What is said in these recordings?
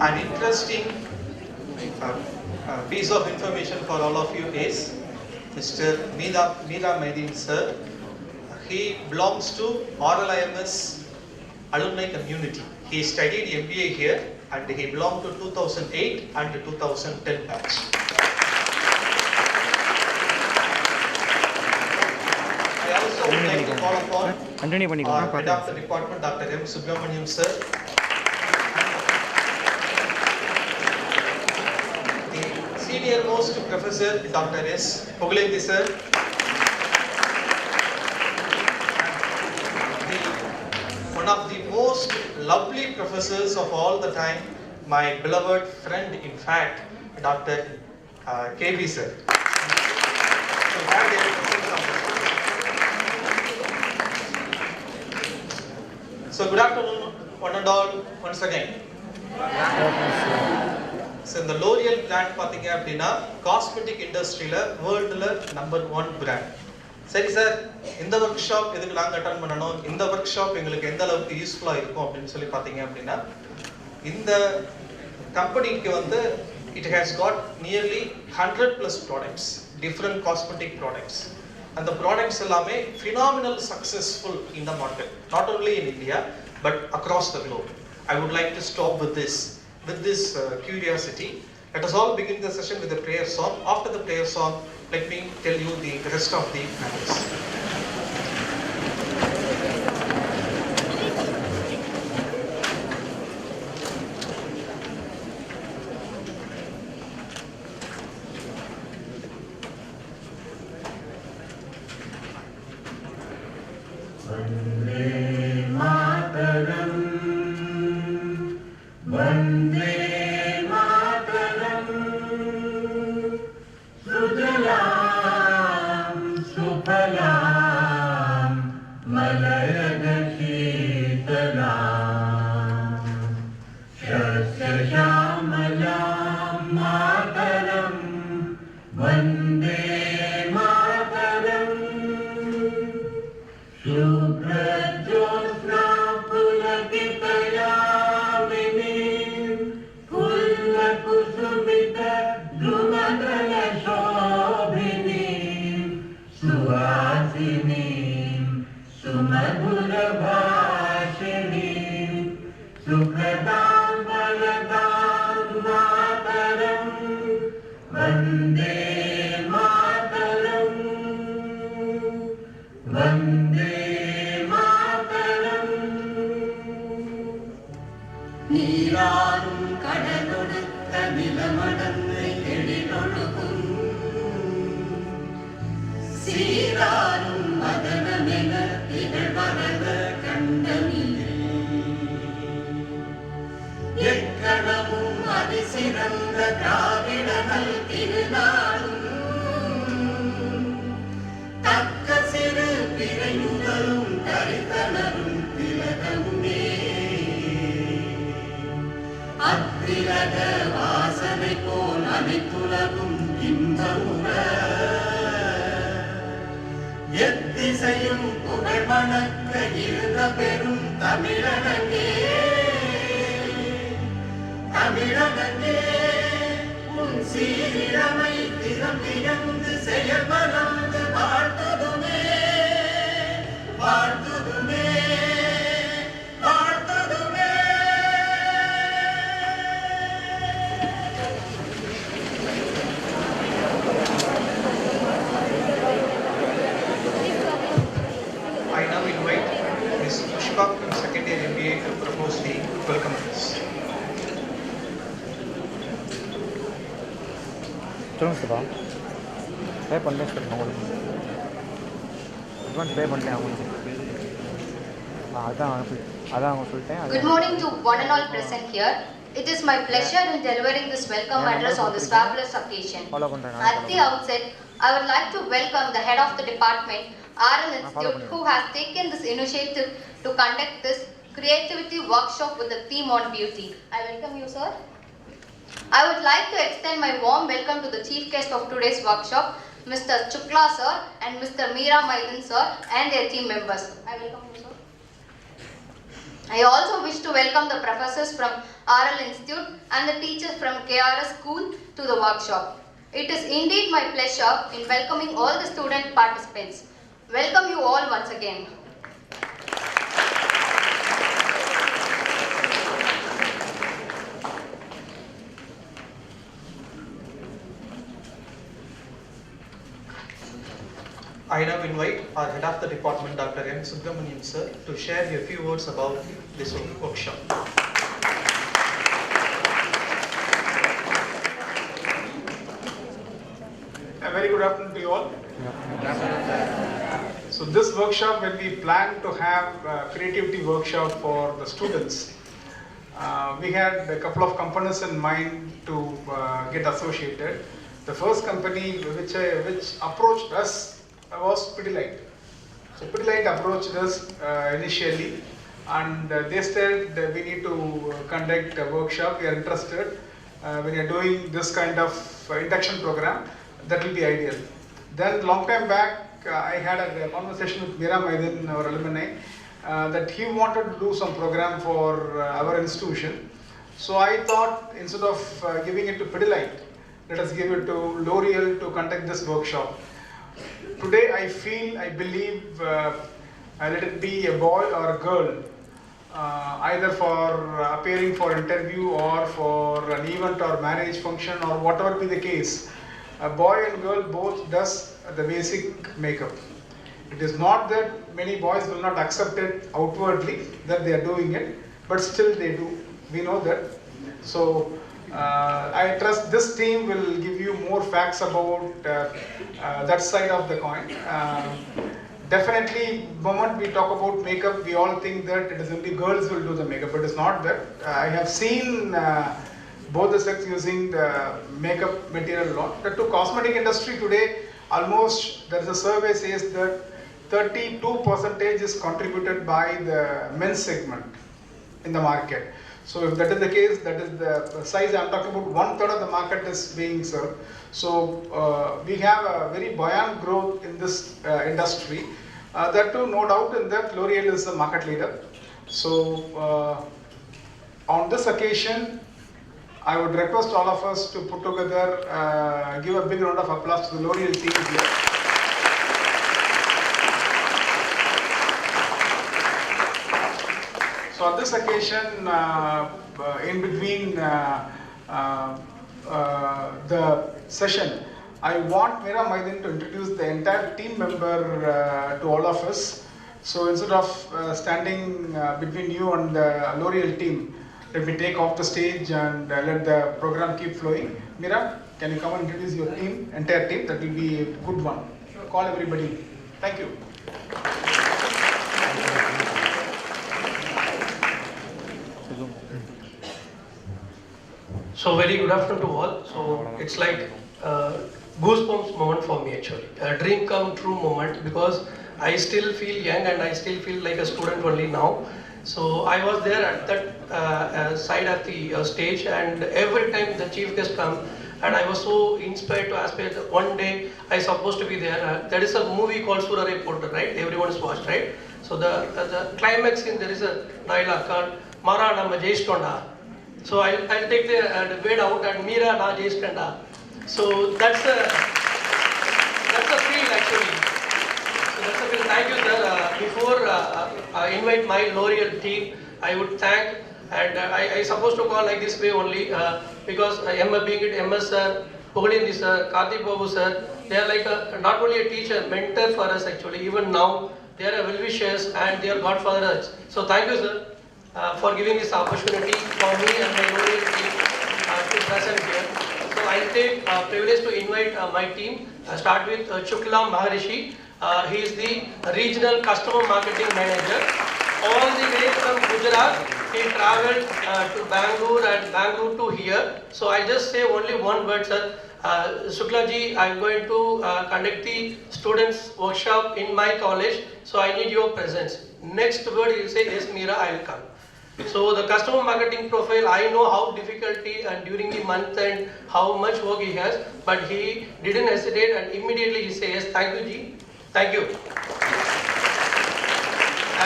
An interesting piece of information for all of you is Mr.Meera Maideen sir. He belongs to Rlims alumni community. He studied MBA here and he belonged to 2008 and 2010 batch. I also would like to call upon our head of the department, Dr. M. sir. The senior most professor, Dr. S. Pugalenthi sir. One of the most lovely professors of all the time, my beloved friend, in fact, Dr. KB sir. So good afternoon, one and all, once again. So in the L'Oreal brand, cosmetic industry, world #1 brand. சரி sir, இந்த work shop எதுக்கு நாங்கள் attend பண்ணணும், இந்த work shop எங்களுக்கு எந்த அளவுக்கு யூஸ்ஃபுல்லாக இருக்கும் அப்படின்னு சொல்லி பார்த்தீங்க அப்படின்னா, இந்த கம்பெனிக்கு it has God nearly 100+ products, different cosmetic products. அந்த ப்ராடக்ட்ஸ் எல்லாமே phenomenal successful in the market, not only in India but across the Globe. I would like to stop with this curiosity. Let us all begin the session with a prayer song. After the prayer song, let me tell you the rest of the matters. Good morning to one and all present here. It is my pleasure in delivering this welcome address on this fabulous occasion. At the outset, I would like to welcome the head of the department, RM Institute, who has taken this initiative to conduct this creativity workshop with the theme on beauty. I welcome you, sir. I would like to extend my warm welcome to the chief guest of today's workshop, Mr. Chukla sir and Mr.Meera Maideen sir and their team members. I welcome you, sir. I also wish to welcome the professors from RL Institute and the teachers from KRS School to the workshop. It is indeed my pleasure in welcoming all the student participants. Welcome you all once again. I now invite our head of the department, Dr. M. Subramanian sir, to share a few words about this workshop. A very good afternoon to you all. So this workshop, when we plan to have a creativity workshop for the students, we had a couple of components in mind to get associated. The first company which approached us was Pidilite. So Pidilite approached us initially, and they said that we need to conduct a workshop. We are interested. When you are doing this kind of induction program, that will be ideal. Then long time back, I had a conversation with Meera Maideen, our alumni, that he wanted to do some program for our institution. So I thought, instead of giving it to Pidilite, let us give it to L'Oreal to conduct this workshop. Today I believe, let it be a boy or a girl, either for appearing for interview or for an event or marriage function or whatever be the case, a boy and girl both does the basic makeup. It is not that many boys will not accept it outwardly that they are doing it, but still they do. We know that. So I trust this team will give you more facts about that side of the coin. Definitely, the moment we talk about makeup, we all think that it is only girls will do the makeup, but it's not that. I have seen both the sex using the makeup material a lot. The cosmetic industry today, almost there is a survey says that 32% is contributed by the men's segment in the market. So if that is the case, that is the size I'm talking about, 1/3 of the market is being served. So we have a very buoyant growth in this industry. That too, no doubt in that L'Oreal is the market leader. So on this occasion, I would request all of us to put together, give a big round of applause to the L'Oreal team here. So on this occasion, in between the session, I want Meera Maideen to introduce the entire team member to all of us. So instead of standing between you and the L'Oreal team, let me take off the stage and let the program keep flowing. Meera, can you come and introduce your team, entire team? That will be a good one. Call everybody. Thank you. So very good afternoon to all. So it's like goosebumps moment for me actually. A dream come true moment, because I still feel young and I still feel like a student only now. So I was there at that side at the stage, and every time the chief guest come, and I was so inspired to aspire that one day I supposed to be there. There is a movie called Surare Porter, right? Everyone's watched, right? So the climax scene, there is a dialogue called Mara Nama Jaistonda. So I'll take the word out and Meera na Jaistonda. So that's a feel actually. So that's a feel. Thank you, sir. Before I invite my L'Oreal team, I would thank, and I supposed to call like this way only because being it MS sir, Pogolindi sir, Karthik Babu sir, they are like not only a teacher, mentor for us actually. Even now, they are well-wishers and they are godfathers. So thank you, sir, for giving this opportunity for me and my L'Oreal team to present here. So I'll take privilege to invite my team. Start with Chukla Maharishi. He is the Regional Customer Marketing Manager. All the way from Gujarat, he travelled to Bangalore and Bangalore to here. So I just say only one word, sir. Shukla ji, I am going to conduct the students workshop in my college. So I need your presence. Next word he will say, yes Meera, I will come. So the customer marketing profile, I know how difficulty and during the month and how much work he has, but he didn't hesitate and immediately he says, yes, thank you ji, thank you.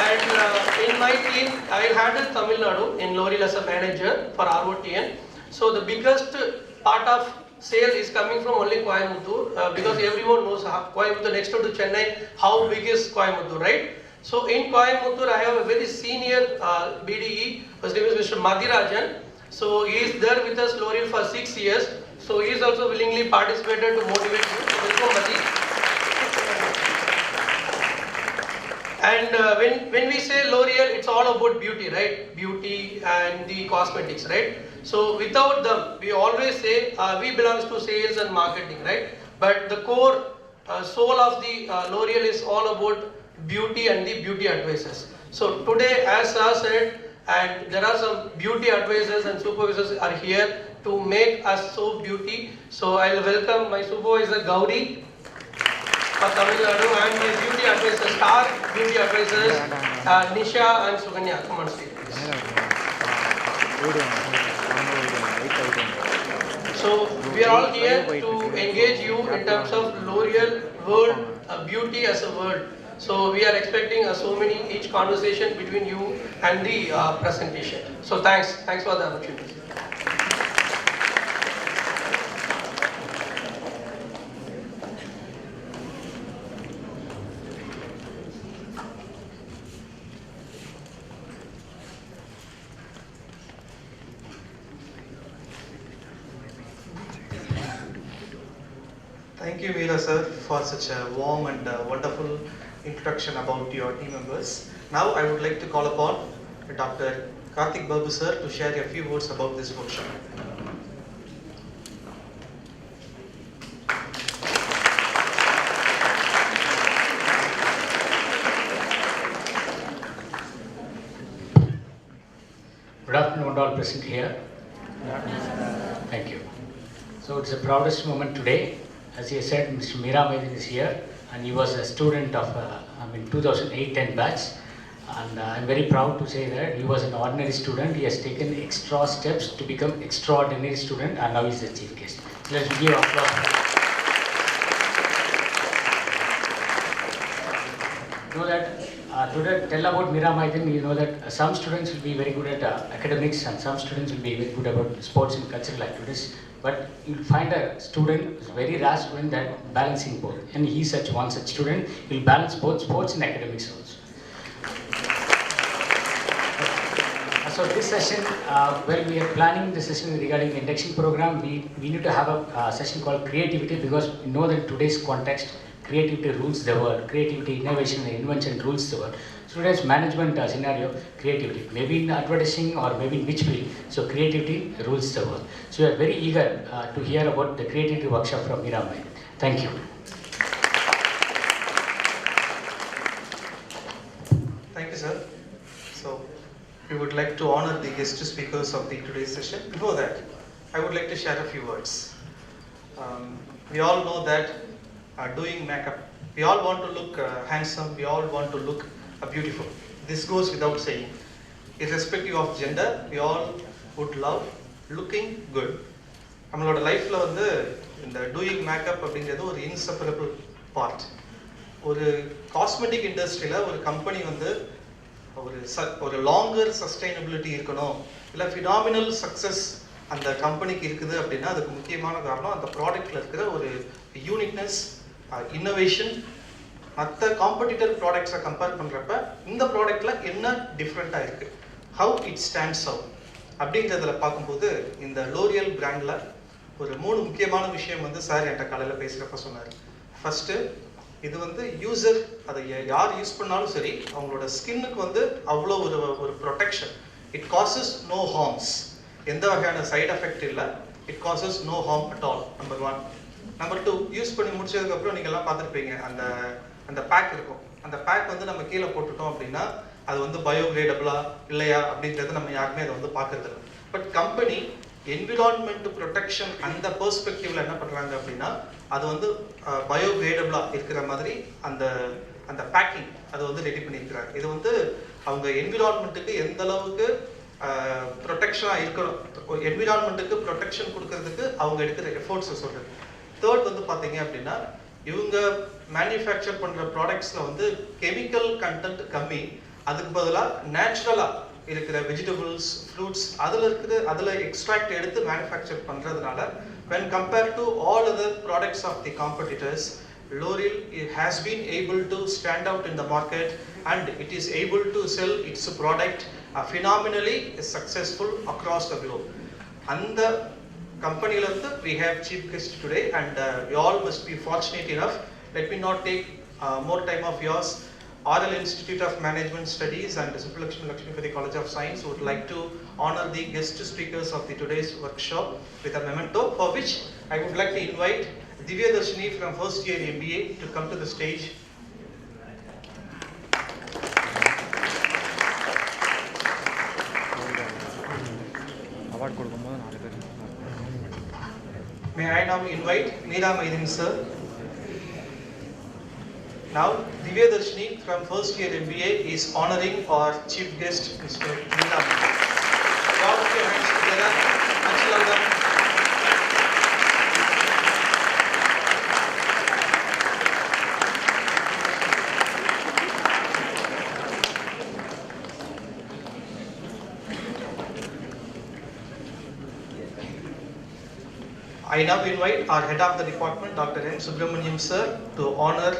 And in my team, I handle Tamil Nadu in L'Oreal as a manager for ROTN. So the biggest part of sale is coming from only Coimbatore because everyone knows Coimbatore next to Chennai, how big is Coimbatore, right? So in Coimbatore, I have a very senior BDE, his name is Mr. Madirajan. So he is there with us L'Oreal for 6 years. So he is also willingly participated to motivate you. Welcome, Madi. And when we say L'Oreal, it's all about beauty, right? Beauty and the cosmetics, right? So without them, we always say we belongs to sales and marketing, right? But the core soul of the L'Oreal is all about beauty and the beauty advisors. So today, as Sir said, and there are some beauty advisors and supervisors are here to make us so beauty. So I'll welcome my supervisor Gauri for Tamil Nadu and my beauty advisors, star beauty advisors Nisha and Suganya. Come on stage, please. So we are all here to engage you in terms of L'Oreal world, beauty as a world. So we are expecting so many each conversation between you and the presentation. So thanks for the opportunity. Thank you, Meera sir, for such a warm and wonderful introduction about your team members. Now I would like to call upon Dr. Karthik Babu sir to share a few words about this workshop. Good afternoon, all present here. Thank you. So it's the proudest moment today. As he said, Mr.Meera Maideen is here, and he was a student of 2008-10 batch. And I'm very proud to say that he was an ordinary student. He has taken extra steps to become extraordinary student, and now he's the chief guest. Let's give applause. You know that today, tell about Meera Maideen, you know that some students will be very good at academics and some students will be very good about sports and cultural activities. But you'll find a student, a very rare student, that balancing both. And he's one such student. He'll balance both sports and academics also. So this session, we are planning the session regarding the induction program. We need to have a session called creativity, because we know that today's context, creativity rules the world. Creativity, innovation, and invention rules the world. So today's management scenario, creativity, maybe in advertising or maybe in which field. So creativity rules the world. So we are very eager to hear about the creativity workshop from Meera Maideen. Thank you. Thank you, sir. So we would like to honor the guest speakers of today's session. Before that, I would like to share a few words. We all know that doing makeup, we all want to look handsome, we all want to look beautiful. This goes without saying. Irrespective of gender, we all would love looking good. நம்மளோட லைஃப்ல வந்து இந்த doing makeup அப்படிங்கிறது ஒரு inseparable part. ஒரு cosmetic இண்டஸ்ட்ரியில ஒரு company வந்து ஒரு லாங்கர் சஸ்டைனபிலிட்டி இருக்கணும், இல்லை ஃபினாமினல் சக்ஸஸ் அந்த கம்பெனிக்கு இருக்குது அப்படின்னா அதுக்கு முக்கியமான காரணம் அந்த ப்ராடக்ட்ல இருக்கிற ஒரு யூனிக்னஸ், இன்னோவேஷன். மற்ற காம்படிட்டர் ப்ராடக்ட்ஸை கம்பேர் பண்ணுறப்ப இந்த ப்ராடக்ட்ல என்ன டிஃப்ரெண்ட்டாக இருக்குது, ஹவு இட் ஸ்டாண்ட்ஸ் அவுட் அப்படிங்கிறதுல பார்க்கும்போது இந்த லோரியல் பிராண்டில் ஒரு 3 முக்கியமான விஷயம் வந்து சார் என்கிட்ட காலையில் பேசுகிறப்ப சொன்னார். ஃபர்ஸ்ட்டு, இது வந்து யூசர், அதை யார் யூஸ் பண்ணாலும் சரி அவங்களோட ஸ்கின்னுக்கு வந்து அவ்வளோ ஒரு protection. It causes no harms, எந்த வகையான சைட் எஃபெக்ட் இல்லை. It causes no harm at all. Number 1. Number 2, use பண்ணி முடிச்சதுக்கப்புறம் நீங்கள்லாம் பார்த்துருப்பீங்க, அந்த பேக் இருக்கும். அந்த பேக் வந்து நம்ம கீழே போட்டுட்டோம் அப்படின்னா அது வந்து பயோகிரேடபிளா இல்லையா அப்படிங்கிறத நம்ம யாருமே அதை வந்து பார்க்கறது இல்லை. பட் கம்பெனி என்விரான்மெண்ட் ப்ரொடெக்ஷன் அந்த பெர்ஸ்பெக்டிவ்ல என்ன பண்றாங்க அப்படின்னா அது வந்து பயோகிரேடபிளா இருக்கிற மாதிரி அந்த பேக்கிங் அதை வந்து ரெடி பண்ணியிருக்கிறாங்க. இது வந்து அவங்க என்விரான்மெண்ட்டுக்கு எந்த அளவுக்கு ப்ரொடெக்ஷனாக இருக்கணும், என்விரான்மெண்ட்டுக்கு ப்ரொடெக்ஷன் கொடுக்கறதுக்கு அவங்க எடுக்கிற எஃபோர்ட்ஸை சொல்றது. தேர்ட் வந்து பார்த்தீங்க அப்படின்னா இவங்க மேனுஃபேக்சர் பண்ணுற ப்ராடக்ட்ஸில் வந்து கெமிக்கல் கண்டென்ட் கம்மி, அதுக்கு பதிலா நேச்சுரலா இருக்கிற வெஜிடபிள்ஸ் ஃப்ரூட்ஸ் அதுல எக்ஸ்ட்ராக்ட் எடுத்து மேனுஃபேக்சர் பண்றதுனால when compared to all other products of the competitors, L'Oreal has been able to stand out in the market and it is able to sell its product phenomenally successful across the globe. And the company we have chief guest today, and we all must be fortunate enough. Let me not take more time of yours. RL Institute of Management Studies and Lakshmipathy College of Science would like to honor the guest speakers of the today's workshop with a memento, for which I would like to invite Divya Darshini from first year MBA to come to the stage. May I now invite Meera Maideen sir. Now Divya Darshini from first year MBA is honoring our chief guest Mr.Meera Maideen. All of your hands together. Much welcome. I now invite our head of the department, Dr. M. Subramaniam sir, to honor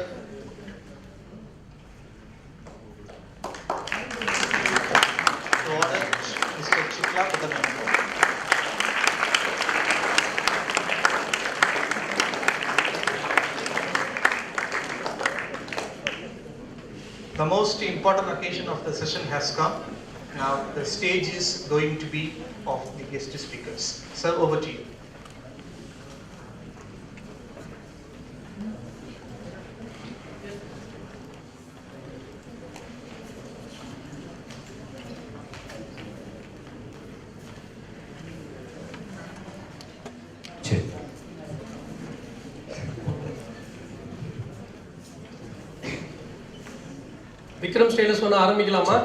Mr. Chikla with the memento. The most important occasion of the session has come. Now the stage is going to be of the guest speakers. Sir, over to you. Vikram status one ஆரம்பிக்கலாமா?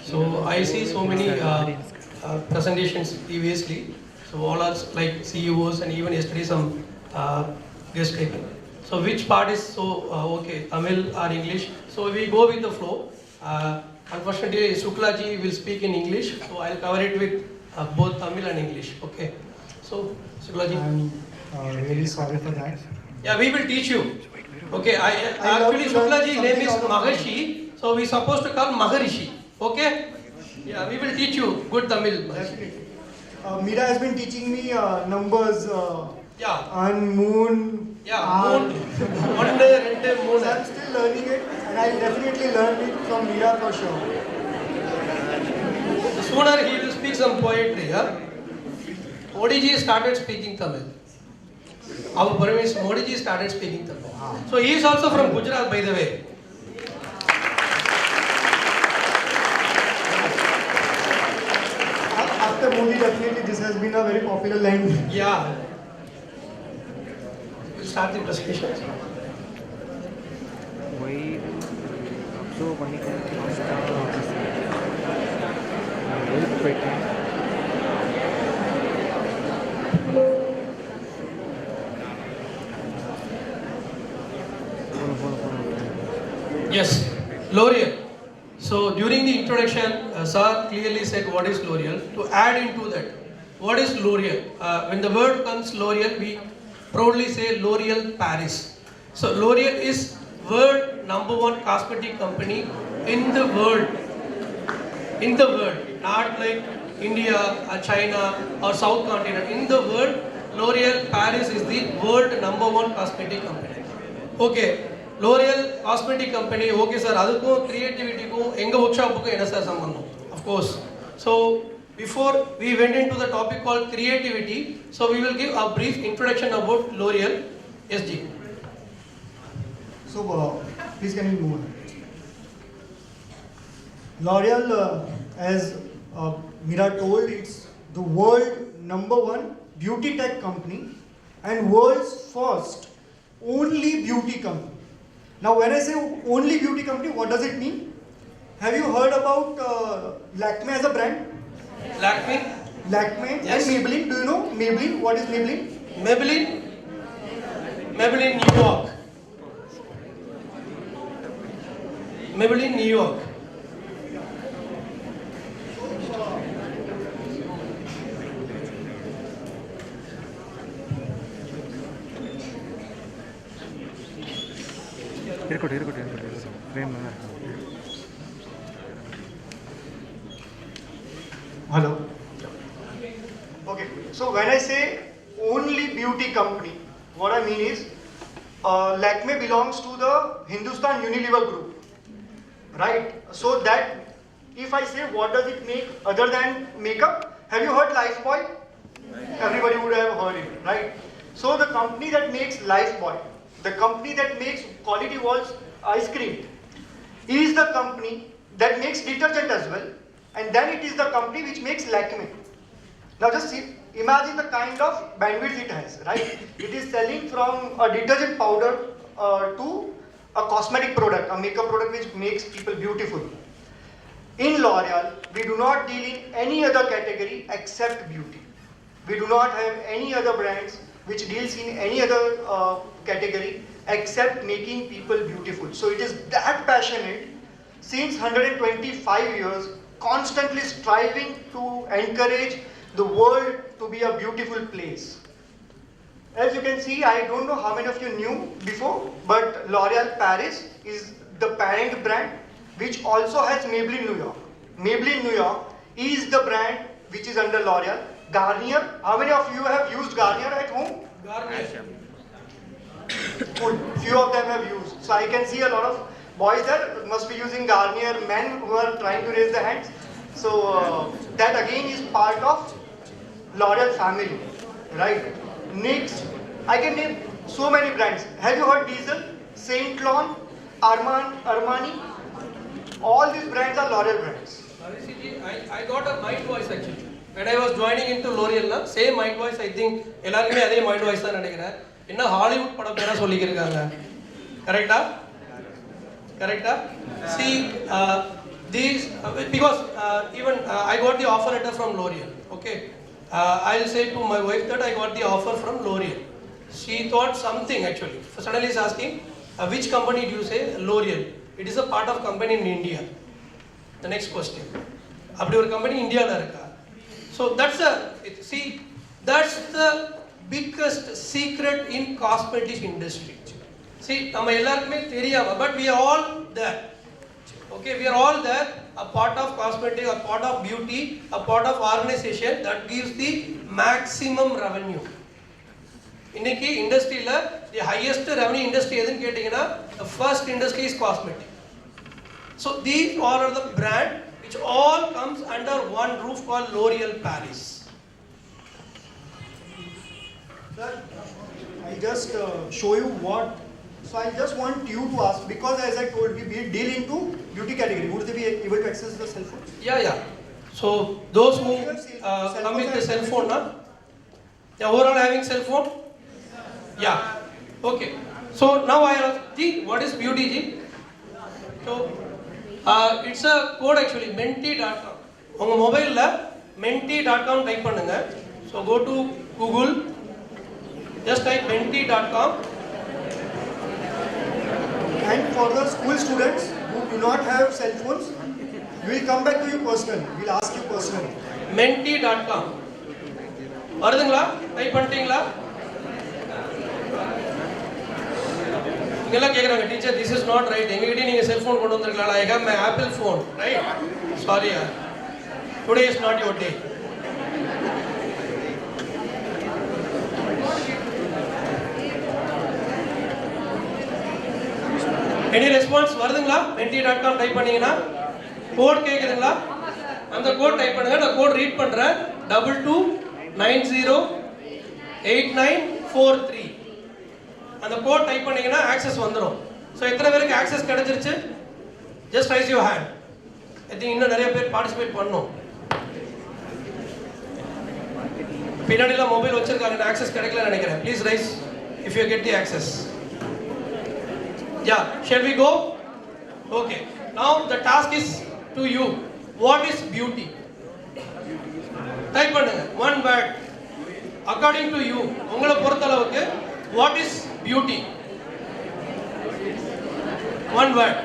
So I see so many presentations previously. So all are like CEOs and even yesterday some guest taken. So which part is so okay, Tamil or English? So we go with the flow. Unfortunately, Suklaji will speak in English, so I'll cover it with both Tamil and English. Okay. So Suklaji. I'm really sorry for that. Yeah, we will teach you. Okay, actually Suklaji's name is Maharishi, so we supposed to call Maharishi. Okay? Yeah, we will teach you good Tamil. Meera has been teaching me numbers. Yeah. And moon. Yeah, moon. One day, moon. So I'm still learning it, and I'll definitely learn it from Meera for sure. Sooner he will speak some poetry. Huh? Modiji started speaking Tamil. Our Prime Minister Modiji started speaking Tamil. So he is also from Gujarat, by the way. After Modi, definitely this has been a very popular line. Yeah. We'll start the presentation. Yes, L'Oreal. So during the introduction, Sir clearly said what is L'Oreal. To add into that, what is L'Oreal? When the word comes L'Oreal, we proudly say L'Oreal Paris. So L'Oreal is world #1 cosmetic company in the world. In the world, not like India or China or South continent. In the world, L'Oreal Paris is the world #1 cosmetic company. Okay. L'Oreal cosmetic company, okay sir, adukkum creativity ku enga workshop ku enna sir sambandham? Of course. So before we went into the topic called creativity, so we will give a brief introduction about L'Oreal. SG. So please can you move on? L'Oreal, as Meera told, it's the world #1 beauty tech company and world's first only beauty company. Now when I say only beauty company, what does it mean? Have you heard about Lakme as a brand? Lakme? Lakme Yes. and Maybelline. Do you know Maybelline? What is Maybelline? Maybelline? Maybelline New York. Maybelline, New York. Hello. Okay, so when I say only beauty company, what I mean is Lakme belongs to the Hindustan Unilever group, right? So that if I say what does it make other than makeup, have you heard Lifebuoy? Everybody would have heard it, right? So the company that makes Lifebuoy, the company that makes Quality Walls ice cream, is the company that makes detergent as well, and then it is the company which makes Lakme. Now just see, imagine the kind of bandwidth it has, right? It is selling from a detergent powder to a cosmetic product, a makeup product which makes people beautiful. In L'Oreal, we do not deal in any other category except beauty. We do not have any other brands which deals in any other category except making people beautiful. So it is that passionate since 125 years, constantly striving to encourage the world to be a beautiful place. As you can see, I don't know how many of you knew before, but L'Oreal Paris is the parent brand which also has Maybelline New York. Maybelline New York is the brand which is under L'Oreal. Garnier, how many of you have used Garnier at home? Garnier. Good. Few of them have used. So I can see a lot of boys there must be using Garnier, men who are trying to raise their hands. So that again is part of L'Oreal family, right? Next, I can name so many brands. Have you heard Diesel, Saint Laurent, Armani? All these brands are L'Oreal brands. I got a mind voice actually. When I was joining into L'Oreal, same mind voice. I think எல்லாருமே அதே mind voice தான் நினைக்கிறேன். என்ன Hollywood படம் பேரா சொல்லிக்கிருக்காங்க. கரெக்ட்டா? Correcta? See, these because even I got the offer letter from L'Oreal. Okay, I'll say to my wife that I got the offer from L'Oreal. She thought something actually. Suddenly is asking, which company do you say? L'Oreal. It is a part of company in India. The next question. அப்படி ஒரு company India ல இருக்கா? So that's the biggest secret in cosmetic industry. See, நம்ம எல்லாருக்குமே தெரியாம, but we are all there. Okay, we are all there, a part of cosmetic, a part of beauty, a part of organization that gives the maximum revenue. இன்னைக்கு இண்டஸ்ட்ரியில the highest revenue industry எதுன்னு கேட்டீங்கன்னா the first industry is cosmetic. So these all are the brand which all comes under one roof called L'Oreal Paris. Sir, I just show you what. So I just want you to ask, because as I told you, we deal into beauty category. Would they be able to access the cell phone? Yeah. So those who come with the cell phone, yeah, overall having cell phone? Yeah. Okay. So now I ask, Ji, what is beauty, Ji? So it's a code actually, menti.com. உங்க மொபைல்ல menti.com type பண்ணுங்க. So go to Google, just type menti.com. And for the school students who do not have cell phones, we will come back to you personally. We will ask you personally. menti.com. வருதுங்களா? Type பண்ணிட்டீங்களா? இங்கெல்லாம் கேக்குறாங்க, teacher this is not right. எங்ககிட்ட நீங்க cell phone கொண்டு வந்திருக்கலாம். I have my Apple phone, right? Sorry, today is not your day. Any response? வருதுங்களா? menti.com type பண்ணீங்கன்னா கோட் கேக்குதுங்களா? அந்த கோட் டைப் பண்ணுங்க. நான் கோட் ரீட் பண்றேன். 22908943. அந்த கோட் டைப் பண்ணீங்கன்னா ஆக்சஸ் வந்துரும். சோ எத்தனை பேருக்கு ஆக்சஸ் கிடைச்சிருச்சு? Just raise your hand. I think இன்னும் நிறைய பேர் பார்ட்டிசிபேட் பண்ணனும். பின்னாடில மொபைல் வச்சிருக்காங்க, ஆக்சஸ் கிடைக்கல நினைக்கிறேன். Please raise if you get the access. Yeah, shall we go? Okay. Now the task is to you. What is beauty? Type பண்ணுங்க. One word. According to you, உங்களை பொறுத்தளவுக்கு what is beauty? One word.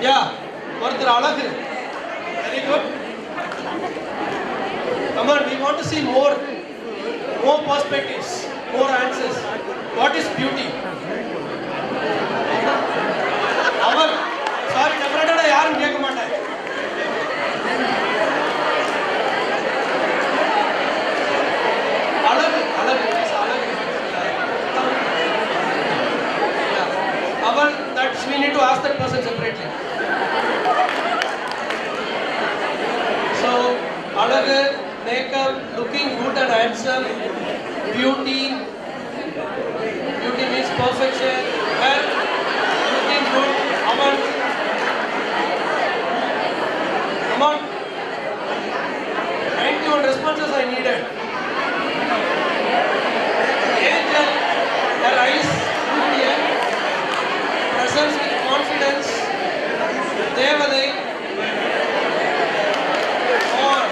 Yeah, ஒருத்தர் அழகு. Very good. Come on, we want to see more perspectives, more answers. What is beauty? அவர் sorry டெஃபினட்டா யாரும் கேட்க மாட்டாங்க. அழகு அழகு அழகு. அவர் that we need to ask that person separately. So அழகு, makeup, looking good and handsome, beauty means perfection, well, looking good, aman, come on, 91 responses I needed. Angel, her eyes, beauty, presence with confidence, Devadai, on.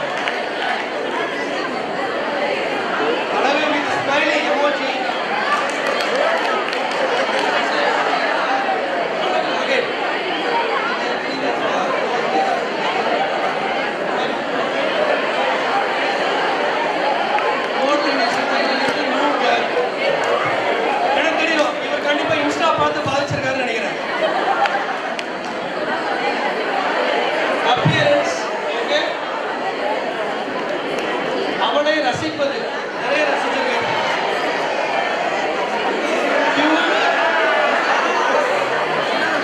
Alavi with smiling emoji. Again. More than this, I need to move back. எனக்கு தெரியும் இவர் கண்டிப்பா Insta பார்த்து பாதிச்சிருக்காருன்னு நினைக்கிறேன். Appearance, okay? அவனை ரசிப்பது நிறைய ரசிச்சிருக்கேன்.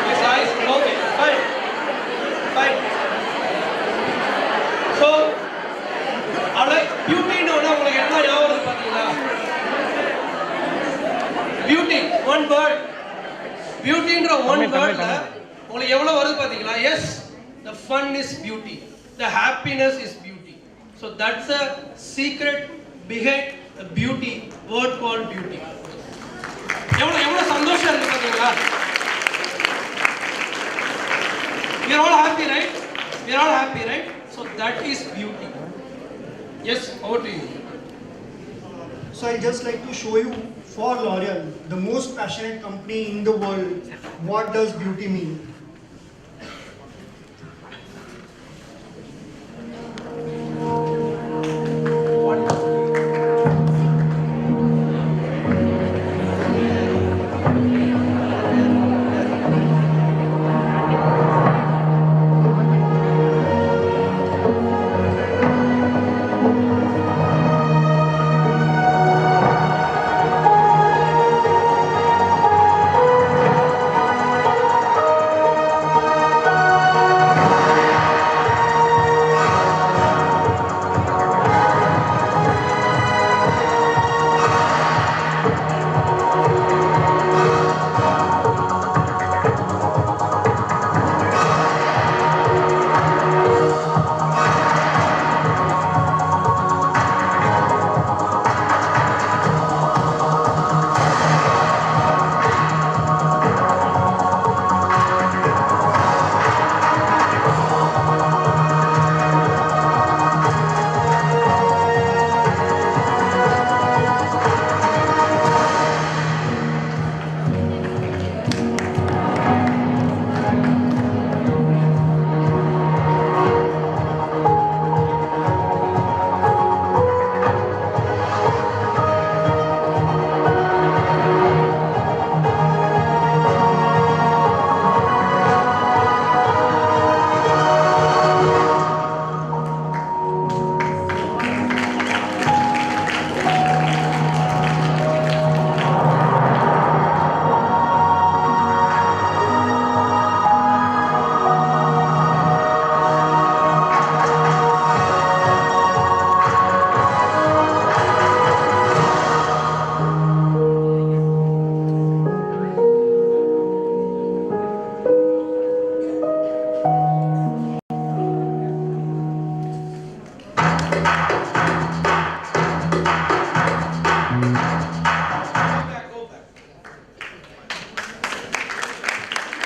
His eyes, okay, fine. So, பியூட்டின்னு ஒன்று உங்களுக்கு என்ன ஞாபகம் வருது பார்த்தீங்களா? Beauty, one word. பியூட்டின்ற ஒன் வேர்ட்ல உங்களுக்கு எவ்வளவு வருது பார்த்தீங்களா? Yes, the fun is beauty, the happiness is beauty. So that's a secret behind a beauty, word called beauty. எவ்வளவு சந்தோஷம் இருக்கு பாத்தீங்களா? We are all happy, right? We are all happy, right? So that is beauty. Yes, over to you. So I just like to show you for L'Oreal, the most passionate company in the world, what does beauty mean?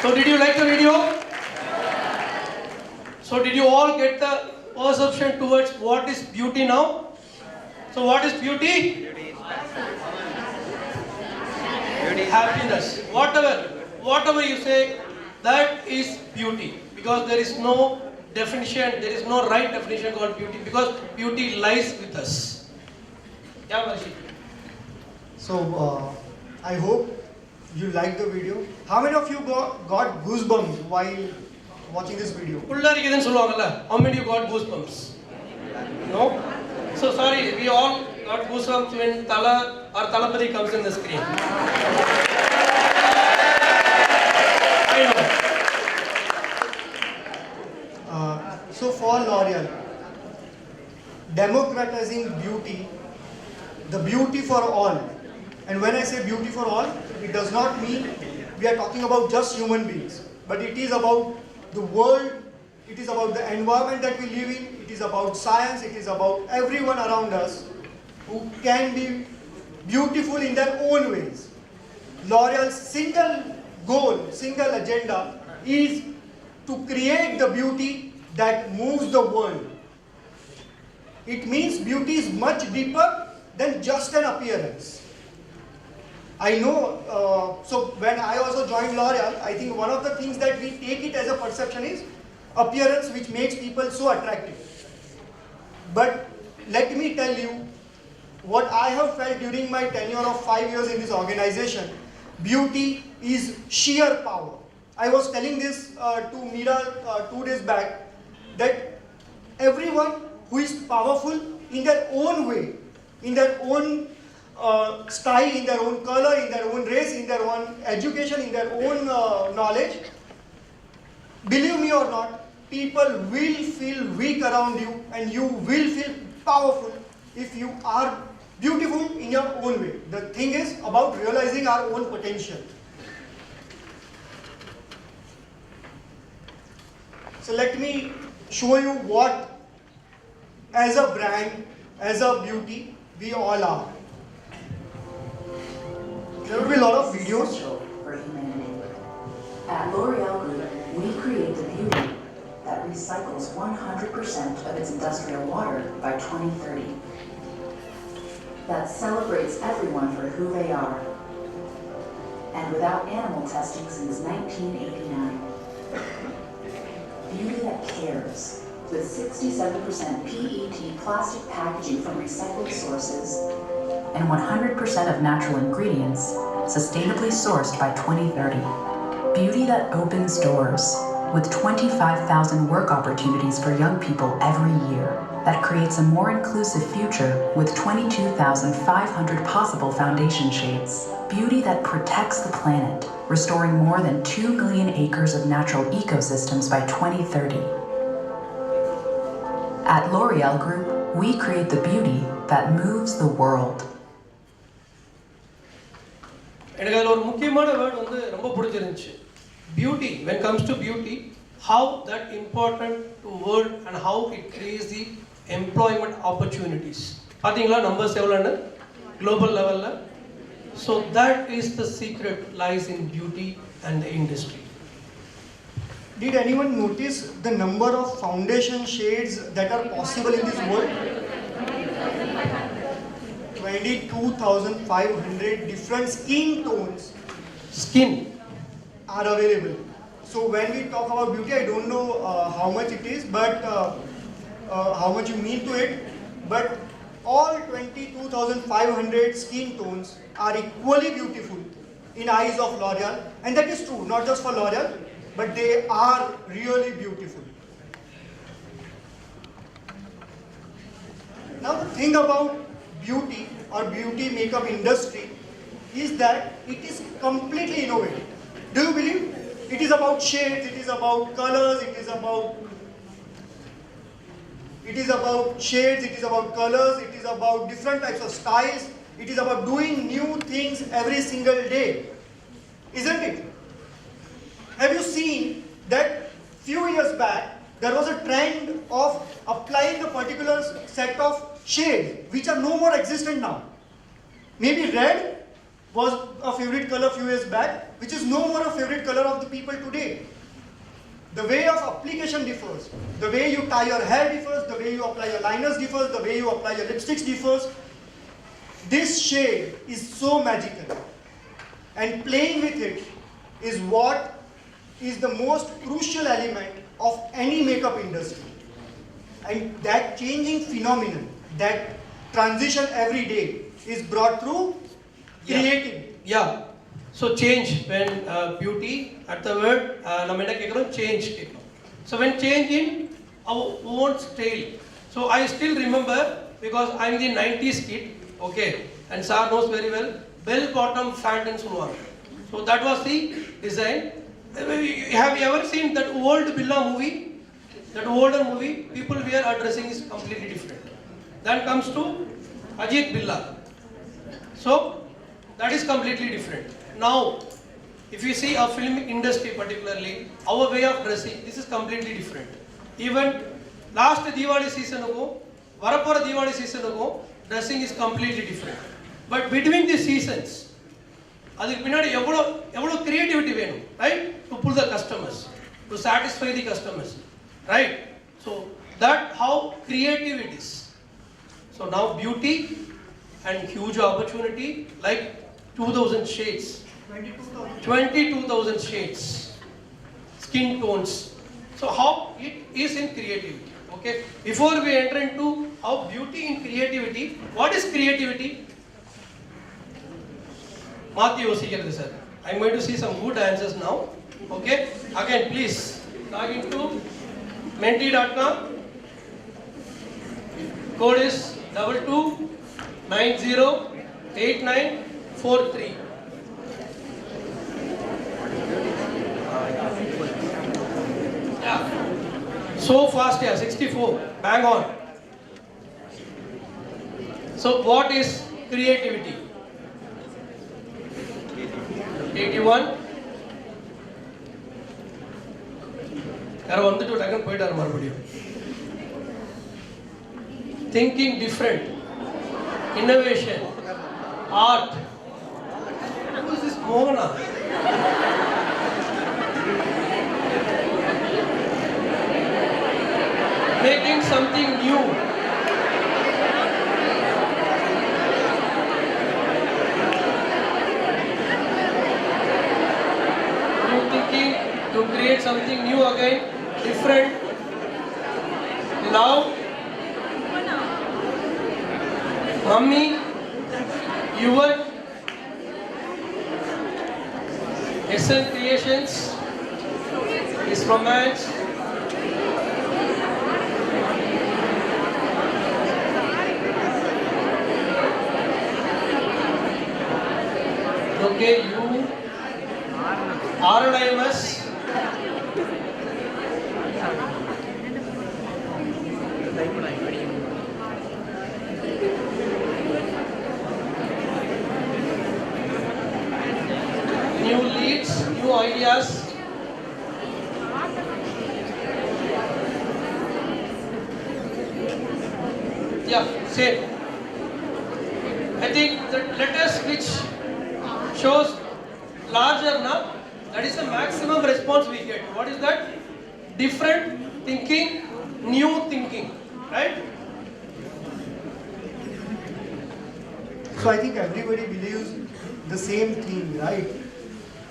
So did you like the video? So did you all get the perception towards what is beauty now? So what is beauty? Happiness. Whatever you say, That is beauty, because there is no definition, there is no right definition called beauty, because beauty lies with us. Yeah, Marshi. So I hope you liked the video. How many of you got goosebumps while watching this video? How many you got goosebumps? No? So sorry, we all got goosebumps when Tala or Talapati comes in the screen. I know. So for L'Oreal, democratizing beauty, the beauty for all. And when I say beauty for all, it does not mean we are talking about just human beings, but it is about the world, it is about the environment that we live in, it is about science, it is about everyone around us who can be beautiful in their own ways. L'Oreal's single goal, single agenda is to create the beauty that moves the world. It means beauty is much deeper than just an appearance. I know, so when I also joined L'Oreal, I think one of the things that we take it as a perception is appearance, which makes people so attractive. But let me tell you what I have felt during my tenure of 5 years in this organization. Beauty is sheer power. I was telling this to Meera 2 days back, that everyone who is powerful in their own way, in their own style, in their own color, in their own race, in their own education, in their own knowledge, believe me or not, people will feel weak around you and you will feel powerful if you are beautiful in your own way. The thing is about realizing our own potential. So let me show you what, as a brand, as a beauty, we all are. There will be a lot of videos. Essential for humanity. At L'Oreal Group, we create the beauty that recycles 100% of its industrial water by 2030. That celebrates everyone for who they are. And without animal testing since 1989. Beauty that cares, with 67% PET plastic packaging from recycled sources and 100% of natural ingredients sustainably sourced by 2030. Beauty that opens doors, with 25,000 work opportunities for young people every year, that creates a more inclusive future with 22,500 possible foundation shades. Beauty that protects the planet, restoring more than 2 million acres of natural ecosystems by 2030. At L'Oreal Group, we create the beauty that moves the world. எனக்கு அதில் ஒரு முக்கியமான word வந்து ரொம்ப பிடிச்சிருந்துச்சு. Beauty, when it comes to beauty, how that important to world and how it creates the employment opportunities. பார்த்தீங்களா numbers எவ்வளோன்னு global level. So that is the secret lies in beauty and the industry. Did anyone notice the number of foundation shades that are possible in this world? 22,500 different skin tones are available. So when we talk about beauty, I don't know how much it is, but how much you mean to it, but all 22,500 skin tones are equally beautiful in eyes of L'Oreal, and that is true, not just for L'Oreal, but they are really beautiful. Now the thing about beauty or beauty makeup industry is that it is completely innovative. Do you believe? It is about shades, it is about colors, it is about shades, it is about colors, it is about different types of styles, it is about doing new things every single day. Isn't it? Have you seen that few years back there was a trend of applying a particular set of shades which are no more existent now? Maybe red was a favorite color few years back, which is no more a favorite color of the people today. The way of application differs. The way you tie your hair differs, the way you apply your liners differs, the way you apply your lipsticks differs. This shade is so magical. And playing with it is what is the most crucial element of any makeup industry. And that changing phenomenon, that transition every day is brought through creativity. Yeah. So change, when beauty at the word change. So when change in our own style. So I still remember, because I'm the 90s kid, okay, and Sir knows very well, bell bottom fountain sulwar. So that was the design. Have you ever seen that old Billa movie? That older movie, people wear our dressing is completely different. Then comes to Ajit Billa. So that is completely different. Now, if you see our film industry particularly, our way of dressing, this is completely different. Even last Diwali season ago, Varapura Diwali season ago, dressing is completely different. But between the seasons, adukku pinnadi evlo creativity venum, right? To pull the customers, to satisfy the customers, right? So that how creative it is. So now beauty and huge opportunity, like 2000 shades, 22,000 shades, skin tones. So how it is in creativity, okay? Before we enter into how beauty in creativity, what is creativity? Matthew sir. I'm going to see some good answers now, okay? Again, please log into menti.com. Code is 22908943. Yeah. So fast, yeah, 64. Bang on. So what is creativity? 81. Thinking different, innovation, art. Who is this Mohana? Making something new. New thinking to create something new again, different. Love. Mummy, your SL Creations is romance. Okay, you Rlims. New leads, new ideas. Yeah, same. I think the letters which shows larger now, that is the maximum response we get. What is that? Different thinking, new thinking, right? So I think everybody believes the same thing, right?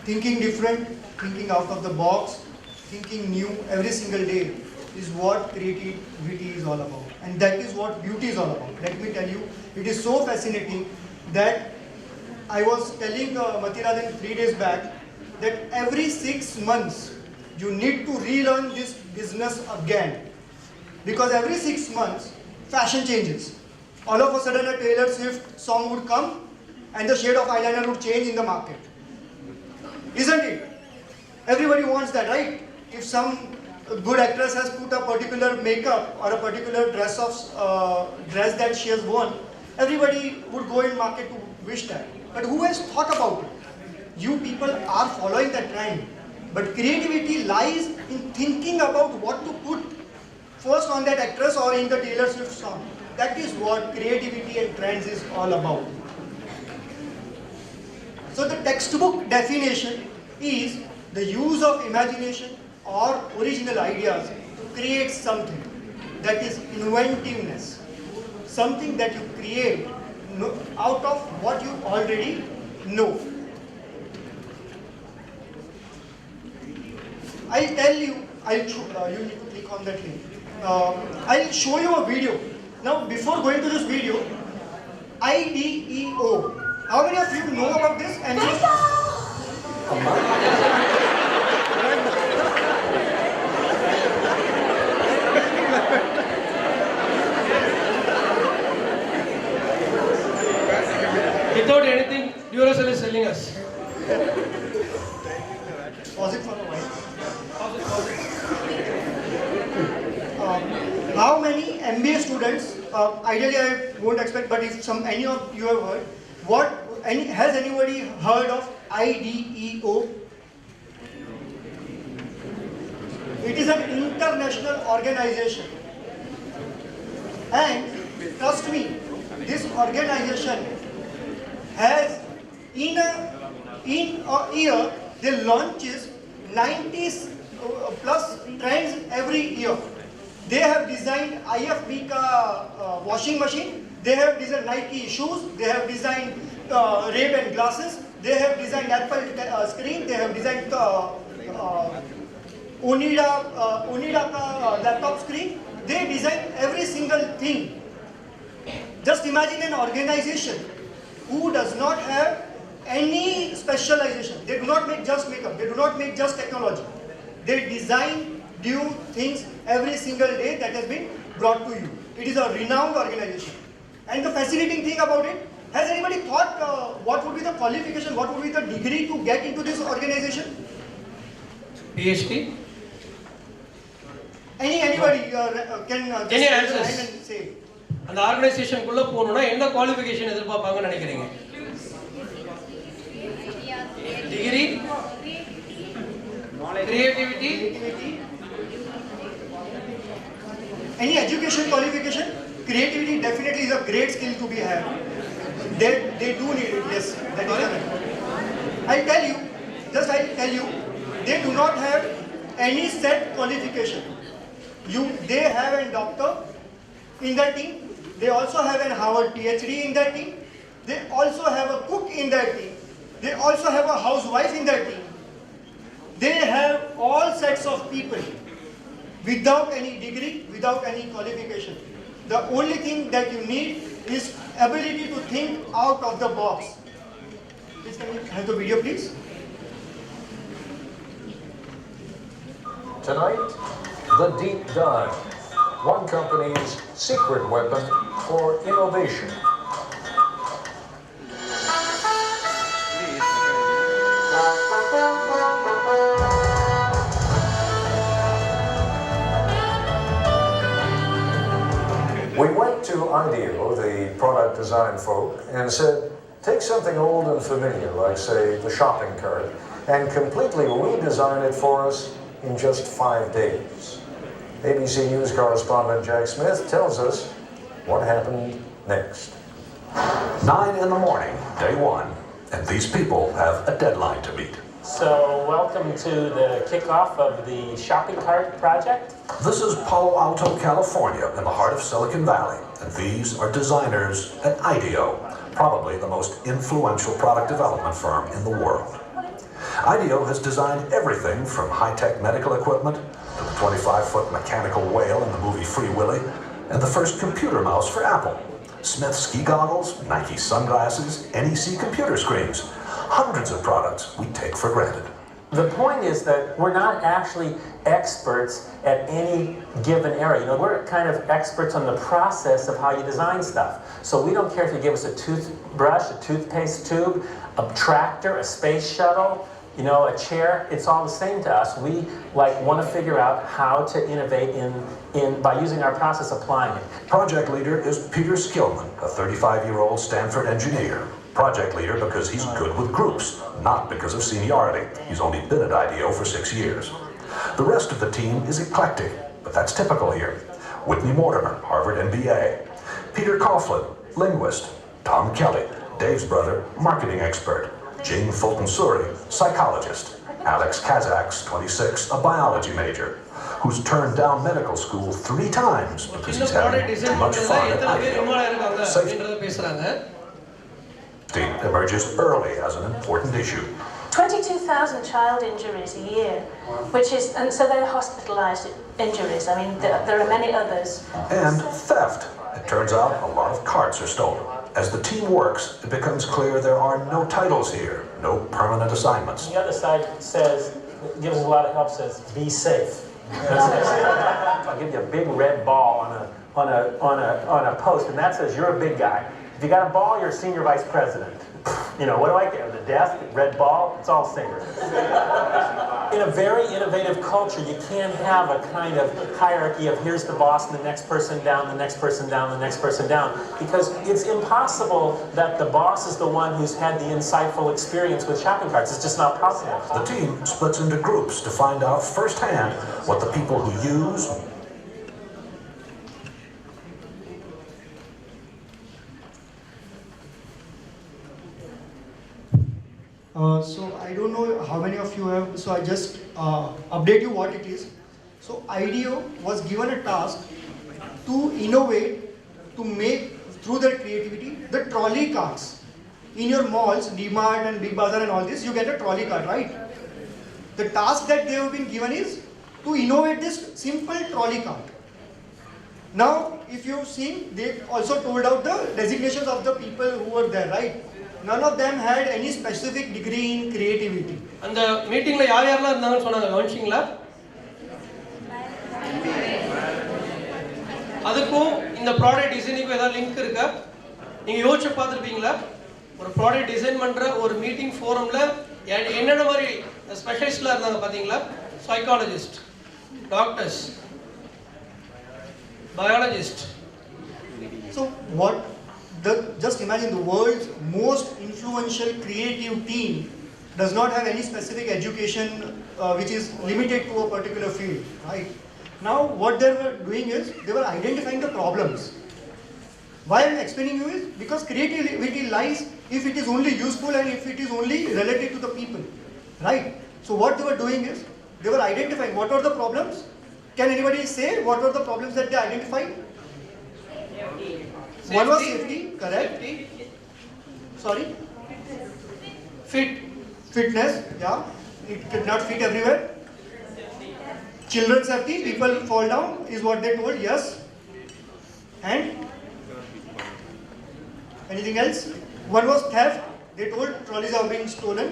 Thinking different, thinking out of the box, thinking new every single day is what creativity is all about. And that is what beauty is all about. Let me tell you, it is so fascinating that I was telling Matiradan 3 days back that every 6 months you need to relearn this business again. Because every 6 months fashion changes. All of a sudden a Taylor Swift song would come and the shade of eyeliner would change in the market. Isn't it? Everybody wants that, right? If some good actress has put a particular makeup or a particular dress that she has worn, everybody would go in market to wish that. But who has thought about it? You people are following that trend. But creativity lies in thinking about what to put first on that actress or in the Taylor Swift song. That is what creativity and trends is all about. So the textbook definition is the use of imagination or original ideas to create something. That is inventiveness. Something that you create out of what you already know. I'll tell you, you need to click on that link. I'll show you a video. Now, before going to this video, IDEO. How many of you know about this? And Without anything, Duracell is selling us. pause it for a while. How many MBA students, ideally I won't expect, but if any of you have heard, has anybody heard of IDEO? It is an international organization. And trust me, this organization has in a year, they launches 90 plus trends every year. They have designed IFB ka washing machine, they have designed Nike shoes, they have designed Ray-Ban glasses, they have designed Apple screen, they have designed Onida ka laptop screen. They design every single thing. Just imagine an organization who does not have any specialization. They do not make just makeup, they do not make just technology. They design new things every single day that has been brought to you. It is a renowned organization. And the fascinating thing about it, has anybody thought what would be the qualification, what would be the degree to get into this organization? PhD? Anybody can just Any raise your answers? hand and say. அந்த ஆர்கனைசேஷனுக்குள்ள போகணும்னா என்ன qualification எதிர்பார்ப்பாங்கன்னு நினைக்கிறீங்க? Degree, creativity, any education qualification? Creativity definitely is a great skill to be had. They do need it, yes. That is correct. I'll tell you, they do not have any set qualification. They have a doctor in their team. They also have a Harvard PhD in their team. They also have a cook in their team. They also have a housewife in their team. They have all sets of people without any degree, without any qualification. The only thing that you need is ability to think out of the box. Please, can we have the video, please? Tonight, the deep dive. One company's secret weapon for innovation. We went to IDEO, the product design folk, and said, take something old and familiar, like, say, the shopping cart, and completely redesign it for us in just 5 days. ABC News correspondent Jack Smith tells us what happened next. 9 in the morning, day one, and these people have a deadline to meet. So, welcome to the kickoff of the shopping cart project. This is Palo Alto, California, in the heart of Silicon Valley, and these are designers at IDEO, probably the most influential product development firm in the world. IDEO has designed everything from high-tech medical equipment to the 25-foot mechanical whale in the movie Free Willy, and the first computer mouse for Apple, Smith ski goggles, Nike sunglasses, NEC computer screens, hundreds of products we take for granted. The point is that we're not actually experts at any given area. You know, we're kind of experts on the process of how you design stuff. So we don't care if you give us a toothbrush, a toothpaste tube, a tractor, a space shuttle, you know, a chair. It's all the same to us. We want to figure out how to innovate by using our process, applying it. Project leader is Peter Skillman, a 35-year-old Stanford engineer. Project leader because he's good with groups, not because of seniority. He's only been at IDEO for 6 years. The rest of the team is eclectic, but that's typical here. Whitney Mortimer, Harvard MBA. Peter Coughlin, linguist. Tom Kelly, Dave's brother, marketing expert. Jane Fulton-Suri, psychologist. Alex Kazaks, 26, a biology major, who's turned down medical school 3 times because he's having too much fun at IDEO. Safety emerges early as an important issue. 22,000 child injuries a year, which is, and so they're hospitalized injuries. I mean, there are many others. And theft. It turns out a lot of carts are stolen. As the team works, it becomes clear there are no titles here, no permanent assignments. The other side says, gives us a lot of help, says, be safe. I'll give you a big red ball on a post, and that says you're a big guy. If you got a ball, you're a senior vice president. You know, what do I get? The desk, red ball, it's all singers. In a very innovative culture, you can't have a kind of hierarchy of here's the boss and the next person down, the next person down, the next person down, because it's impossible that the boss is the one who's had the insightful experience with shopping carts. It's just not possible. The team splits into groups to find out firsthand what the people who use So I don't know how many of you have, so I just update you what it is. So IDEO was given a task to innovate, to make through their creativity the trolley carts. In your malls, DMart and Big Bazaar and all this, you get a trolley cart, right? The task that they have been given is to innovate this simple trolley cart. Now, if you've seen, they also told out the designations of the people who were there, right? None of them had any specific degree in creativity. And the meeting la yaar yaarla irundanga sonanga gavanchingla adukku இந்த product டிசைனிங்க்கு ஏதாவது link இருக்கா? நீங்க யோசிச்சு பார்த்திருப்பீங்களா? ஒரு product design பண்ற ஒரு meeting ஃபோரம்ல என்னென்ன மாதிரி ஸ்பெஷலிஸ்ட்லாம் இருந்தாங்க பாத்தீங்களா? Psychologist, doctors, biologist. So what? Just imagine the world's most influential creative team does not have any specific education which is limited to a particular field, right? Now what they were doing is, they were identifying the problems. Why I'm explaining you is, because creativity lies if it is only useful and if it is only related to the people, right? So what they were doing is, they were identifying what are the problems. Can anybody say what were the problems that they identified? One was safety, correct? Safety. Sorry? Fitness, yeah. It could not fit everywhere. Children's safety, people fall down, is what they told, yes. And? Anything else? One was theft. They told trolleys are being stolen.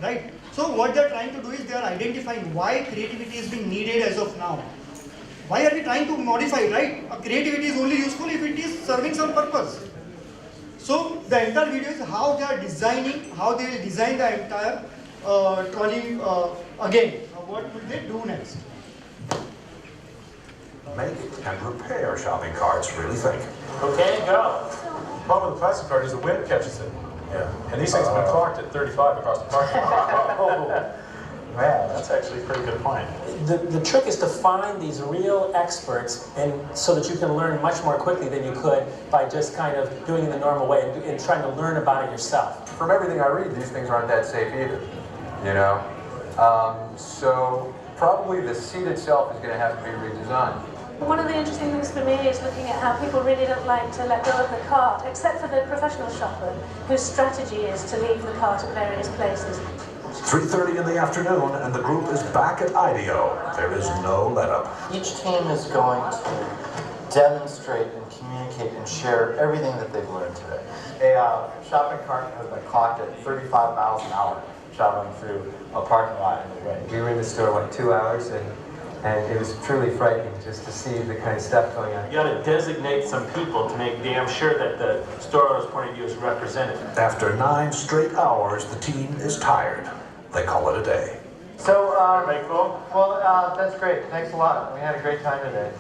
Right. So what they are trying to do is, they are identifying why creativity is being needed as of now. Why are we trying to modify, right? Creativity is only useful if it is serving some purpose. So the entire video is how they are designing, how they will design the entire trolley again. What will they do next? make and repair shopping carts really think. Okay, go. The problem with the plastic cart is the wind catches it. Yeah. And these things have been clocked at 35 across the parking lot. Man, that's actually a pretty good point. The trick is to find these real experts, and so that you can learn much more quickly than you could by just kind of doing it the normal way and trying to learn about it yourself. From everything I read, these things aren't that safe either, you know? So probably the seat itself is going to have to be redesigned. One of the interesting things for me is looking at how people really don't like to let go of the cart, except for the professional shopper, whose strategy is to leave the cart at various places. 3:30 in the afternoon, and the group is back at IDEO. There is no let-up. Each team is going to demonstrate and communicate and share everything that they've learned today. A shopping cart has been clocked at 35 miles an hour traveling through a parking lot in the rain. We were in the store like 2 hours, and it was truly frightening just to see the kind of stuff going on. You got to designate some people to make damn sure that the store owner's point of view is represented. After 9 straight hours, the team is tired. They call it a day. So, everybody cool? Well, that's great. Thanks a lot. We had a great time today.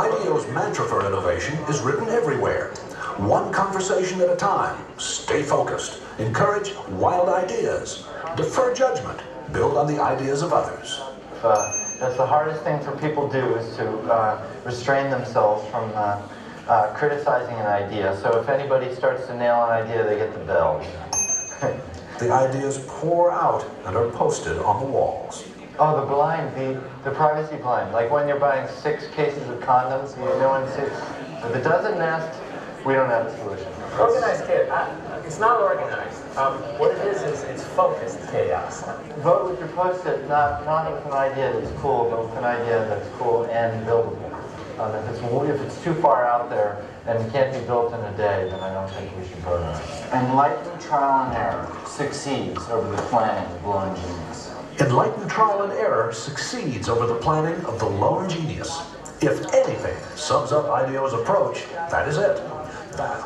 IDEO's mantra for innovation is written everywhere. One conversation at a time. Stay focused. Encourage wild ideas. Defer judgment. Build on the ideas of others. That's the hardest thing for people to do, is to restrain themselves from criticizing an idea. So if anybody starts to nail an idea, they get the bell. The ideas pour out and are posted on the walls. Oh, the blind, the privacy blind. Like when you're buying 6 cases of condoms, no one sees. If it doesn't nest, we don't have a solution. Organized chaos. It's not organized. What it is it's focused chaos. Vote with your post-it, not with an idea that's cool, but with an idea that's cool and buildable. If it's too far out there and can't be built in a day, then I don't think we should vote on it. Enlightened trial and error succeeds over the planning of the lone genius. Enlightened trial and error succeeds over the planning of the lone genius. If anything sums up IDEO's approach, that is it.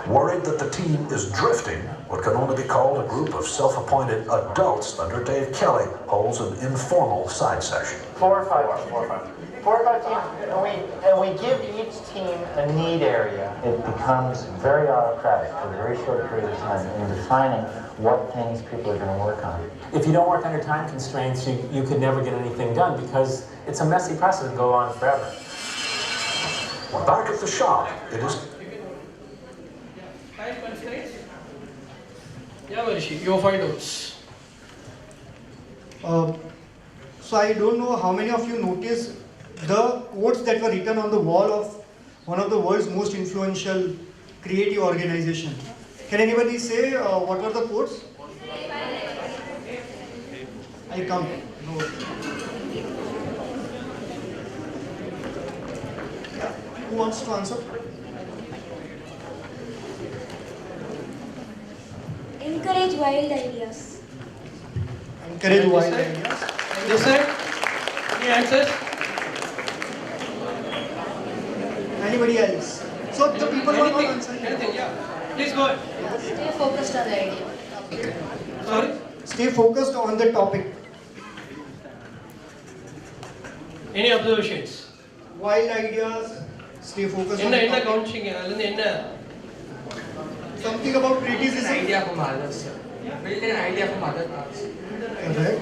Worried that the team is drifting, what can only be called a group of self-appointed adults under Dave Kelly holds an informal side session. 4 or 5 teams, and we give each team a need area. It becomes very autocratic for a very short period of time in defining what things people are going to work on. If you don't work under time constraints, you could never get anything done because it's a messy process and go on forever. Back at the shop, it is... Time constraints? Yeah, Marishi, your findouts. So I don't know how many of you noticed the quotes that were written on the wall of one of the world's most influential creative organizations. Can anybody say what were the quotes? I count. No. Who wants to answer? Encourage wild ideas. Encourage wild ideas. This side? Any answers? Anybody else? So the people who are not answering. Anything, yeah. Please go ahead. Stay focused on the idea. Sorry? Stay focused on the topic. Any observations? Wild ideas. Stay focused on the Enna topic. counting. Something about criticism. An idea from others. Build an idea from other parts. Correct.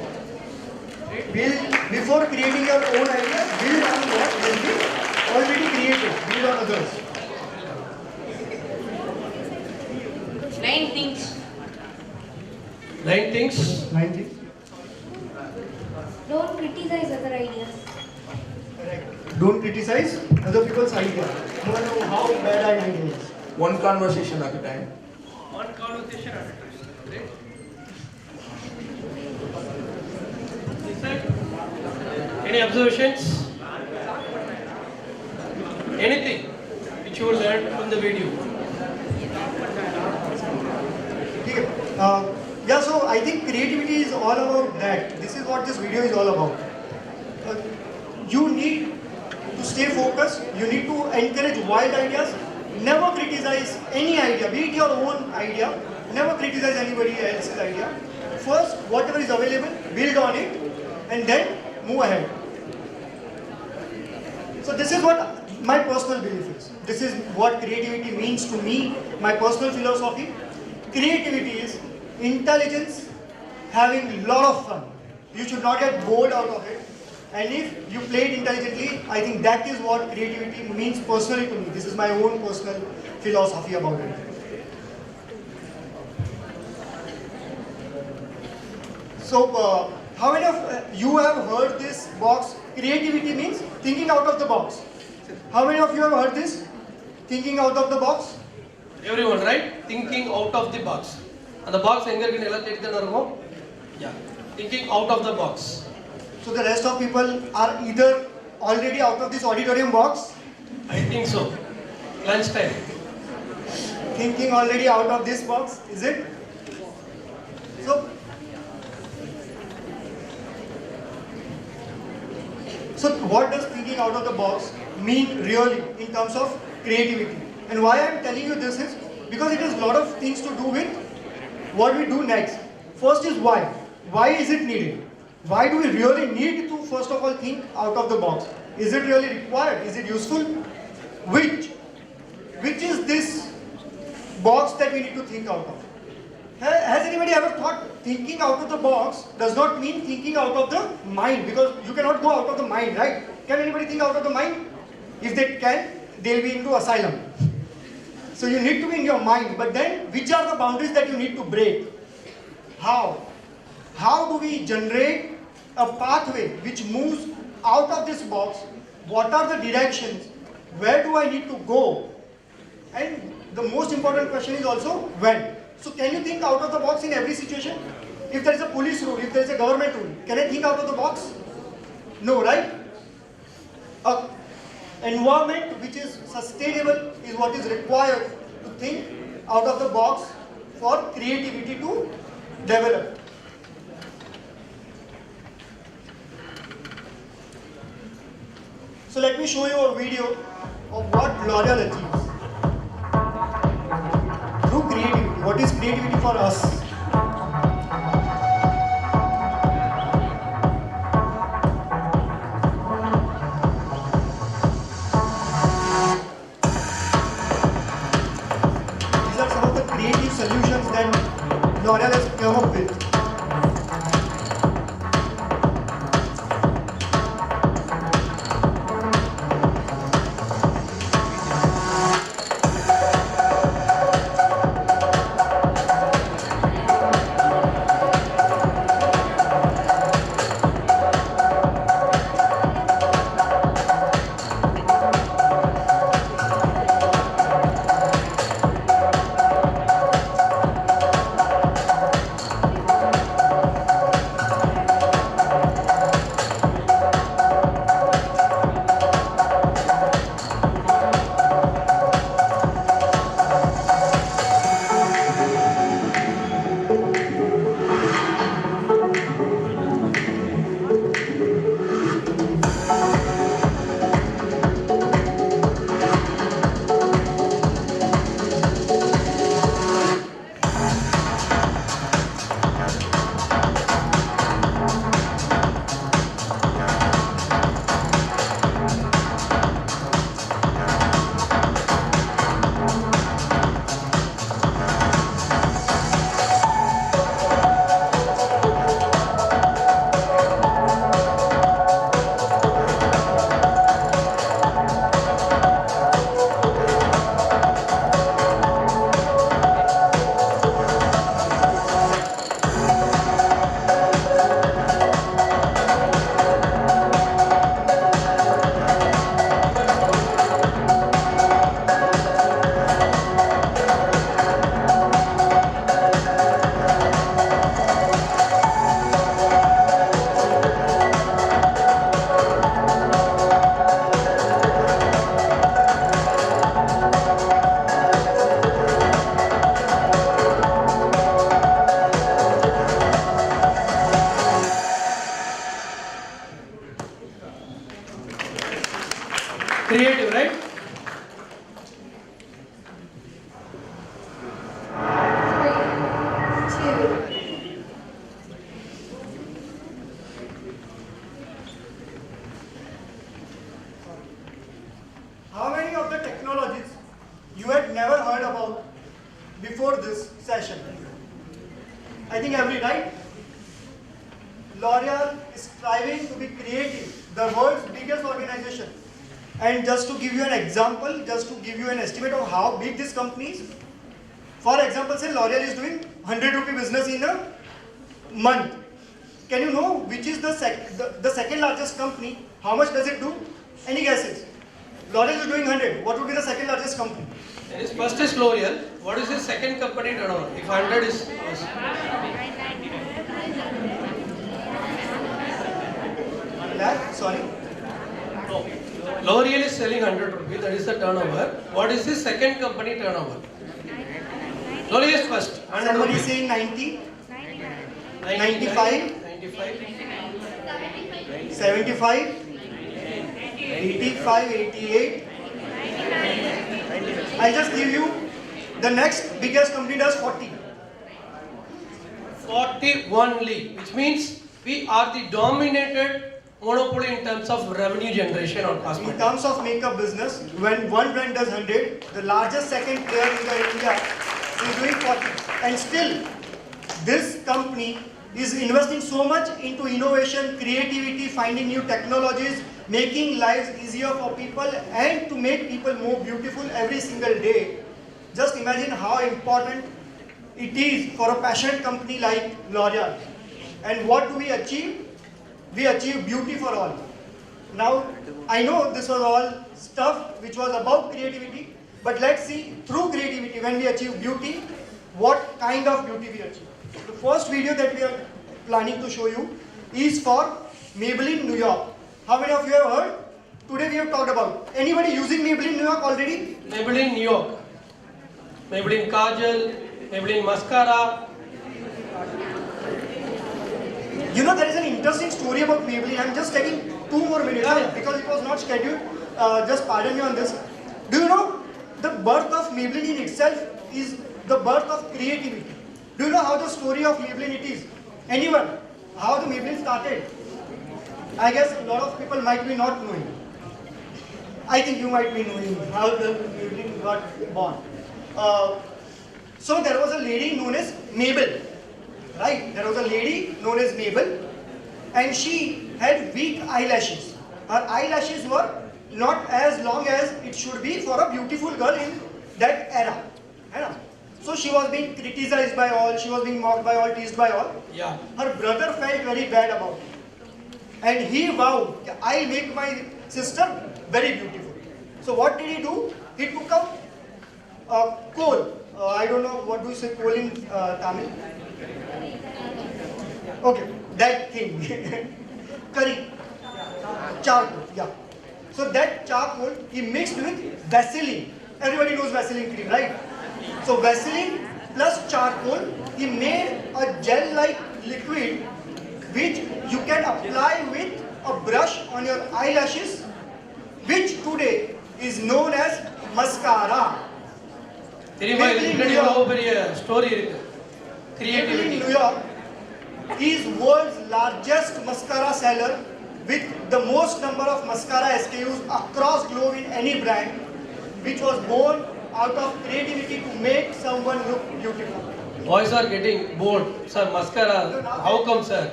Before creating your own ideas, build on what has been already created. Build on others. 9 things. 9 things? 9 things. Don't criticize other ideas. Don't criticize other people's ideas. No matter how bad an idea is. One conversation at a time. One conversation at a time. Great. This side? Any observations? Anything which you learned from the video? Yeah, so I think creativity is all about that. This is what this video is all about. You need to stay focused. You need to encourage wild ideas. Never criticize any idea, be it your own idea. Never criticize anybody else's idea. First, whatever is available, build on it, and then move ahead. So this is what my personal belief is. This is what creativity means to me, my personal philosophy. Creativity is intelligence having a lot of fun. You should not get bored out of it. And if you play it intelligently, I think that is what creativity means personally to me. This is my own personal philosophy about it. So, how many of you have heard this box? Creativity means thinking out of the box. How many of you have heard this? Thinking out of the box? Everyone, right? Thinking out of the box. And the box, yeah. Thinking out of the box. So the rest of people are either already out of this auditorium box? I think so. Lunchtime. Thinking already out of this box, is it? So what does thinking out of the box mean really in terms of creativity? And why I am telling you this is because it has a lot of things to do with what we do next. First is why. Why is it needed? Why do we really need to first of all think out of the box? Is it really required? Is it useful? Which is this box that we need to think out of? Has anybody ever thought thinking out of the box does not mean thinking out of the mind? Because you cannot go out of the mind, right? Can anybody think out of the mind? If they can, they'll be into asylum. So you need to be in your mind, but then which are the boundaries that you need to break? How? How do we generate a pathway which moves out of this box? What are the directions? Where do I need to go? And the most important question is also when. So can you think out of the box in every situation? If there is a police rule, if there is a government rule, can I think out of the box? No, right? Environment which is sustainable is what is required to think out of the box for creativity to develop. So let me show you a video of what L'Oreal achieves through creativity. What is creativity for us? These are some of the creative solutions that L'Oreal has come up with. Creative, right? How many of the technologies you had never heard about before this session? I think every, right? L'Oreal is striving to be creative, the world's biggest organization. And just to give you an example, just to give you an estimate of how big this company is, for example, say L'Oreal is doing 100 rupee business in a month. Can you know which is the second largest company? How much does it do? Any guesses? L'Oreal is doing 100. What would be the second largest company? First is L'Oreal. What is the second company turnover? If 100 is... Sorry? No. L'Oreal is selling 100 rupees. That is the turnover. What is the second company turnover? L'Oreal is first. Somebody is saying 90? 95? 75? 85, 88. I'll just give you the next biggest company does 40. 40 only, which means we are the dominated monopoly in terms of revenue generation or cosmetics. In terms of makeup business, when one brand does 100, the largest second player in India is doing 40. And still, this company is investing so much into innovation, creativity, finding new technologies, making lives easier for people and to make people more beautiful every single day. Just imagine how important it is for a passionate company like L'Oreal. And what do we achieve? We achieve beauty for all. Now, I know this was all stuff which was about creativity, But let's see, through creativity, when we achieve beauty, what kind of beauty we achieve. The first video that we are planning to show you is for Maybelline New York. How many of you have heard? Today we have talked about. Anybody using Maybelline New York already? Maybelline New York. Maybelline Kajal, Maybelline Mascara. You know, there is an interesting story about Maybelline. I'm just taking 2 more minutes because it was not scheduled. Just pardon me on this. Do you know the birth of Maybelline in itself is the birth of creativity? Do you know how the story of Maybelline it is? Anyone? How the Maybelline started? I guess a lot of people might be not knowing. I think you might be knowing how the Maybelline got born. So there was a lady known as Mabel. Right? There was a lady known as Mabel, and she had weak eyelashes. Her eyelashes were not as long as it should be for a beautiful girl in that era. So she was being criticized by all, she was being mocked by all, teased by all. Yeah. Her brother felt very bad about it. And he vowed, I'll make my sister very beautiful. So what did he do? He took up coal. I don't know, what do you say coal in Tamil? Okay, that thing. Curry. Charcoal, yeah. So that charcoal he mixed with Vaseline. Everybody knows Vaseline cream, right? So Vaseline plus charcoal, he made a gel-like liquid which you can apply with a brush on your eyelashes, which today is known as mascara. Maybelline New York is world's largest mascara seller with the most number of mascara SKUs across globe in any brand, which was born out of creativity to make someone look beautiful. Boys are getting bored. Sir, mascara, how come, sir?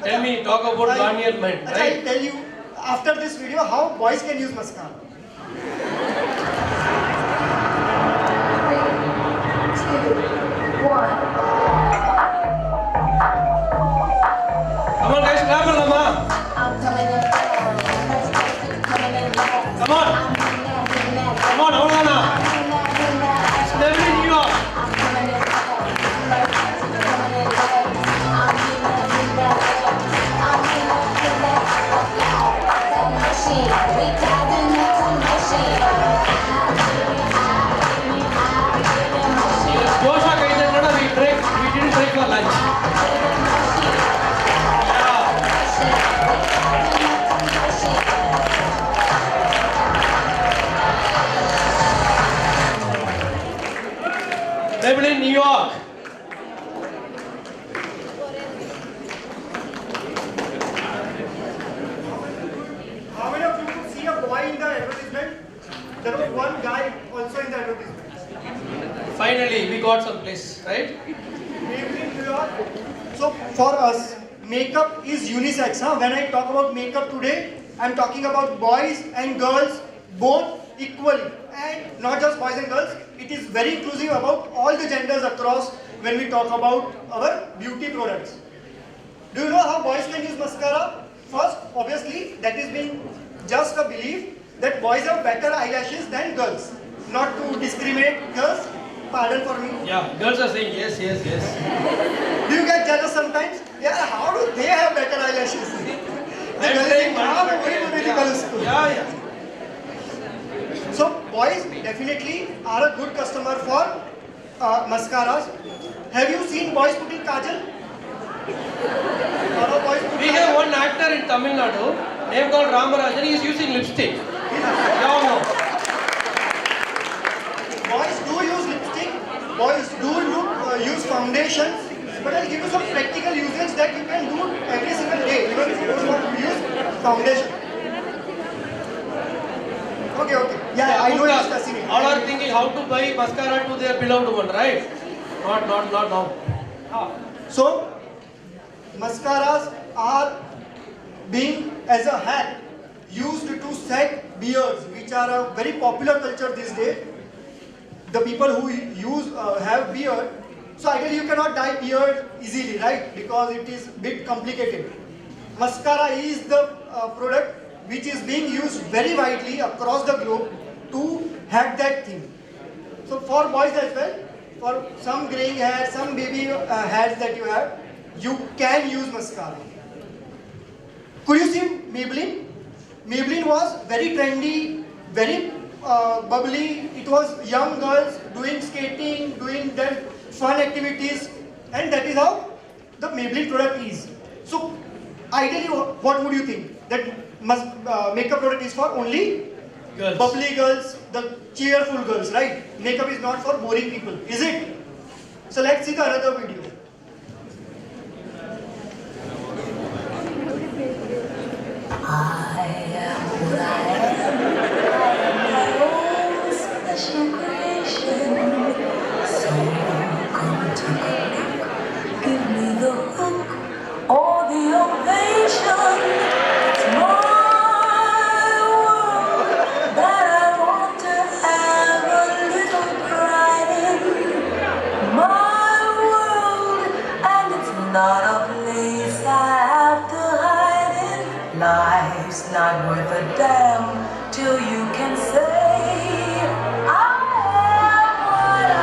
Tell me, talk about Garnier Men, right? I'll tell you after this video how boys can use mascara. 3, 2, 1. Come on, guys, clap it, Mama. Come on. Come on, hold on now. It's Maybelline New York. Josha we didn't break for lunch. Maybelline New York. How many of you could see a boy in the advertisement? There was one guy also in the advertisement. Finally, we got some place, right? Maybelline New York. So for us, makeup is unisex. When I talk about makeup today, I'm talking about boys and girls both equally. And not just boys and girls, it is very inclusive about all the genders across when we talk about our beauty products. Do you know how boys can use mascara? First, obviously, that is being just a belief that boys have better eyelashes than girls. Not to discriminate girls, pardon for me. Yeah, girls are saying yes, yes, yes. Do you get jealous sometimes? Yeah, how do they have better eyelashes? I'm saying yeah. So boys definitely are a good customer for mascaras. Have you seen boys putting kajal? We have one actor in Tamil Nadu, name called Ramarajan. He is using lipstick. Yeah, no. Boys do use lipstick. Boys do use foundation. But I'll give you some practical usage that you can do every single day, even if you don't want to use foundation. Okay. Yeah, I know it's fascinating. All are thinking how to buy mascara to their beloved one, right? Not now. So, mascaras are being as a hack used to set beards, which are a very popular culture these days. The people who have beard, so ideally you cannot dye beard easily, right? Because it is a bit complicated. Mascara is the product which is being used very widely across the globe to hack that thing. So for boys as well, for some graying hair, some baby hairs that you have, you can use mascara. Could you see Maybelline? Maybelline was very trendy, very bubbly. It was young girls doing skating, doing their fun activities, and that is how the Maybelline product is. So ideally, what would you think? That makeup product is for only girls. Bubbly girls, the cheerful girls, right? Makeup is not for boring people, is it? So let's see the another video. I am what I am my own special creation. So come take a look, give me the hook or the ovation. It's my world that I want to have a little pride in. My world, and it's not a place I have to hide in. Life's not worth a damn till you can say I am what I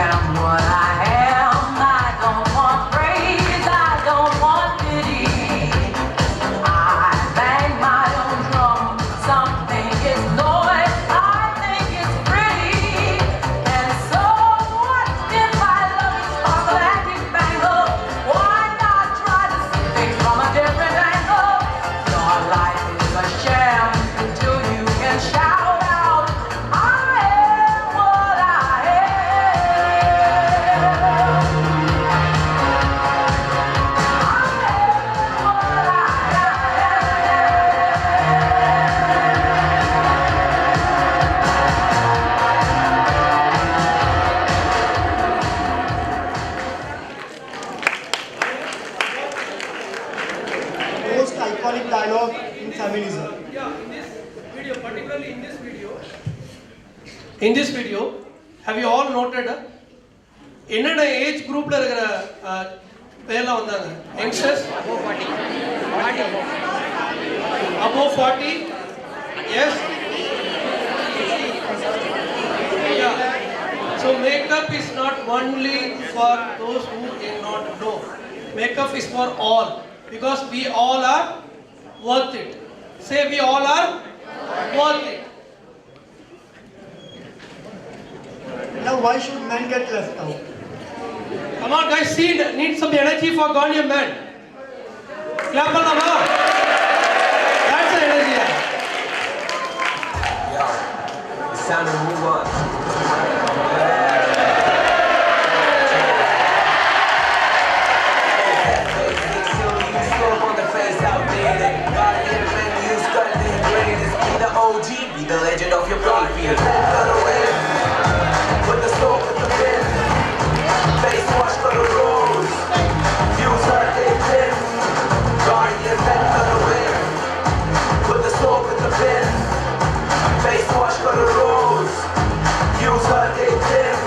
am what I am. I don't want praise, I don't want pity. I bang my own drum. Some think it's noise, I think it's pretty. And so what if I love it sparkle acting bangle? Why not try to see things from a different angle? Your life is a sham until you can shout out, I am what I Most iconic dialogue in feminism. Yeah, in this video, particularly in this video, have you all noted என்னென்ன age குரூப்ல இருக்கிற பேர்லாம் வந்தாங்க? Youngsters above 40, yes. Yeah. So makeup is not only for those who cannot know. Makeup is for all, because we all are worth it. Say we all are worth it. Now why should men get left out? Come on guys, see, need some energy for Ghanaian men. Clap for them, huh? That's the energy. Yeah, it's time to move on. OG, be the legend of your playfield. Put the soap in the bin. Face wash for the rose. Use her agent. Guardian men for the win. Put the soap in the bin. Face wash for the rose. Use her agent.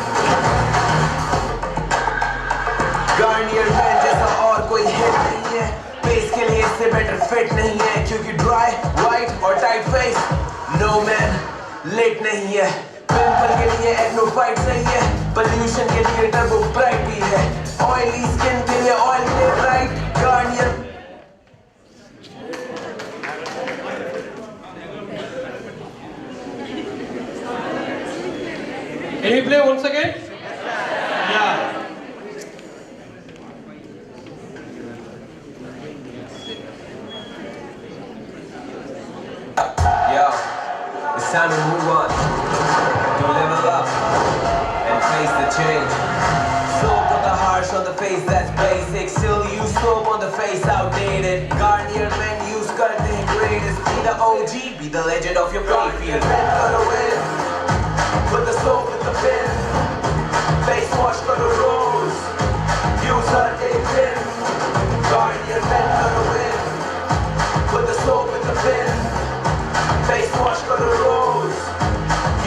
Guardian men जैसा और कोई hit नहीं है. Face के लिए इससे better fit नहीं है, क्योंकि dry, white और tight face. No man, late नहीं है. Pimple के लिए acno fight सही है. Pollution के लिए turbo bright भी है. Oily skin के लिए oil के right. Guardian. Can you play once again? Yeah. Yo, it's time to move on, to level up, and face the change. Soap on the harsh, on the face, that's basic. Still use soap on the face, outdated. Garnier men use curtain greatest. Be the OG, be the legend of your playfield. Men for the win, put the soap in the bin. Face wash for the rose, use her agent. Garnier men for the win, put the soap in the bin. Face wash for the rose,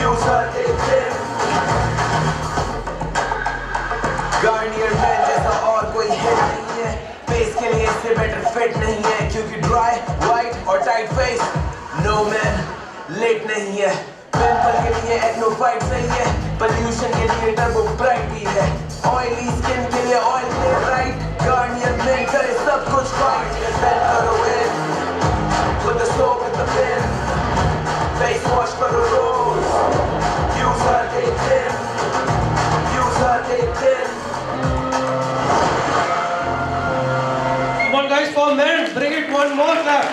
use her agent. be dry, white or tight face. No man, late nahi hai. Pimple ke liye acno fight nahi hai. Pollution ke liye turbo bright bhi hai. Oily skin ke liye oil play right. Garnier men kare sab kuch right. Bend karo in, put the soap in the bin. Face wash karo rose. Use her day thin. Use her day thin. Come on guys, for men, bring it one more clap.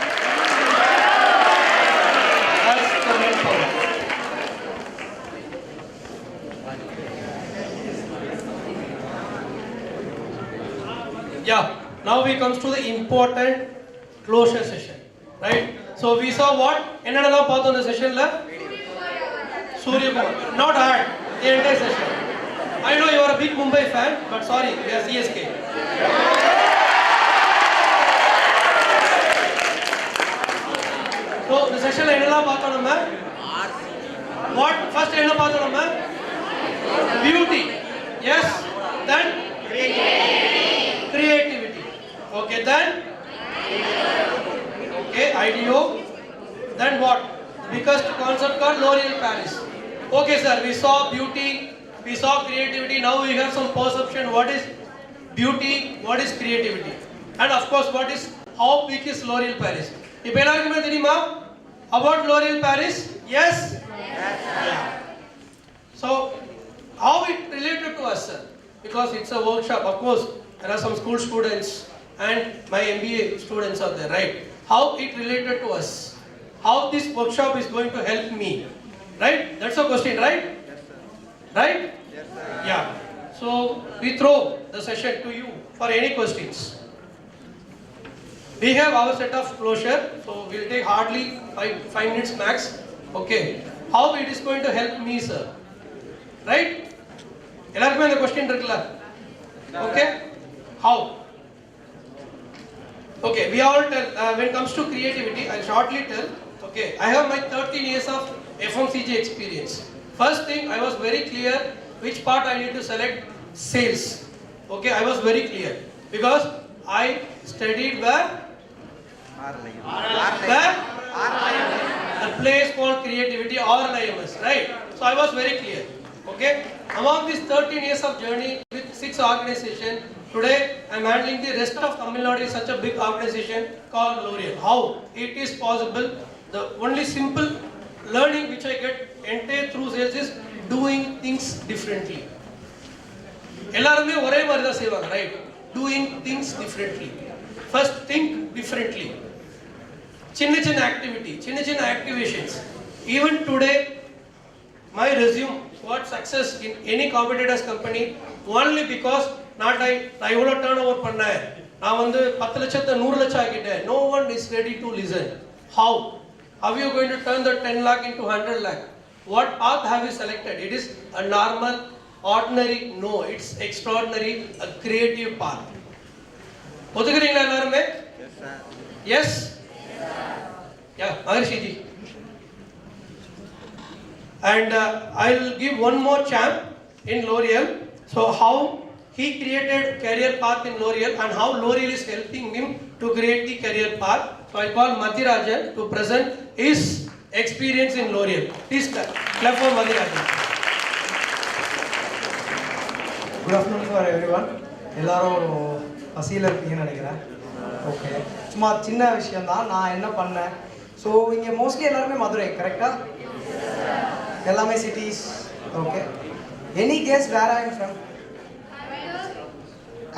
That's the men power. Yeah, now we comes to the important closure session, right? So we saw what? Enna part on the session la? Surya Kumar, not hard, the entire session. I know you are a big Mumbai fan, but sorry, we are CSK. So the session la enna part on what? First enna part on beauty. Yes. Then creativity. Okay. Then okay. IDEO. Then what? The biggest concept called L'Oreal Paris. Okay, sir. We saw beauty. We saw creativity. Now we have some perception. What is beauty? What is creativity? And of course, what is how big is L'Oreal Paris? If about L'Oreal Paris? Yes? Yeah. So, how it related to us, sir? Because it's a workshop, of course, there are some school students and my MBA students are there, right? How it related to us? How this workshop is going to help me? Right? That's a question, right? Yes, sir. Right? Yes, sir. Yeah. So, we throw the session to you for any questions. We have our set of closure, so we'll take hardly 5 minutes max. Okay. How it is going to help me, sir? Right? Elarkume the question irukla. Okay? How? Okay, we all tell, when it comes to creativity, I'll shortly tell. Okay, I have my 13 years of FMCG experience. First thing, I was very clear which part I need to select. Sales. Okay, I was very clear. Because I studied where? The place called creativity or Rlims, right? So I was very clear. Okay. Among these 13 years of journey with 6 organizations, today I am handling the rest of Tamil Nadu is such a big organization called L'Oreal. How it is possible? The only simple learning which I get entire through sales is doing things differently. Ellarume ore mari da sevanga, right? Doing things differently. First, think differently. Chinna activity, chinna activations. Even today, my resume got success in any competitor's company only because not I will turnover panna. I vandu 10 lakshatha 100 laksha agite. No one is ready to listen. How? How are you going to turn the 10 lakh into 100 lakh? What path have you selected? It is a normal, ordinary? No, it's extraordinary, a creative path. Othukringa ellarume? Yes, sir. Yes? Yeah, Maharshi ji. And I'll give one more champ in L'Oreal. So how he created career path in L'Oreal and how L'Oreal is helping him to create the career path. So I call Madhirajan to present his experience in L'Oreal. Please clap for Madhirajan. Good afternoon for everyone. Ellarum asila irupinga nenikiren. Okay. சும்மா சின்ன விஷயம் தான் நான் என்ன பண்ணேன். So இங்கே mostly எல்லாருமே மதுரை கரெக்டா? எல்லாமே cities. Okay. Any guess where I am from?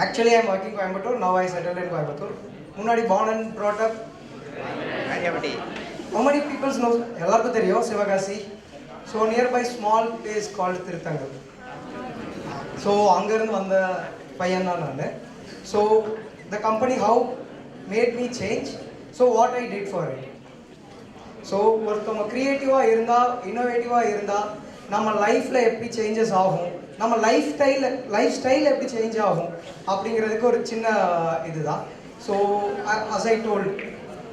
Actually I am working in Coimbatore. Now I settled in Coimbatore. முன்னாடி born and brought up. How many people know? எல்லாருக்கும் தெரியும் Sivakasi. So nearby small place called Tirthangal. So அங்கிருந்து வந்த பையன் தான் நான். So the company how made me change. So what I did for it. So ஒருத்தவங்க கிரியேட்டிவாக இருந்தால் இன்னோவேட்டிவாக இருந்தால் நம்ம லைஃப்பில் எப்படி சேஞ்சஸ் ஆகும், நம்ம லைஃப் ஸ்டைல் எப்படி சேஞ்ச் ஆகும் அப்படிங்கிறதுக்கு ஒரு சின்ன இதுதான். ஸோ அஸ் ஐ டோல்ட்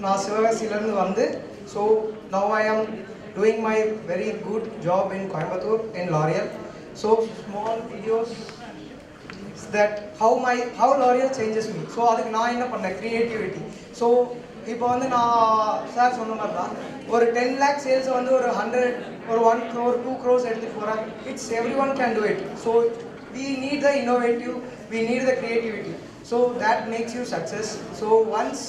நான் சிவகாசியிலேருந்து வந்து ஸோ நவ் ஐ ஆம் doing my very good job in Coimbatore in L'Oreal. So small videos that how L'Oreal changes me. So அதுக்கு நான் என்ன பண்ணேன், creativity. So இப்போ வந்து நான் சார் சொன்ன மாதிரி தான் ஒரு 10 lakh சேல்ஸ் வந்து ஒரு 100 ஒரு 1 crore 2 crores எடுத்துட்டு போறாங்க. It's everyone can do it. So we need the innovative, we need the creativity. So that makes you success. So once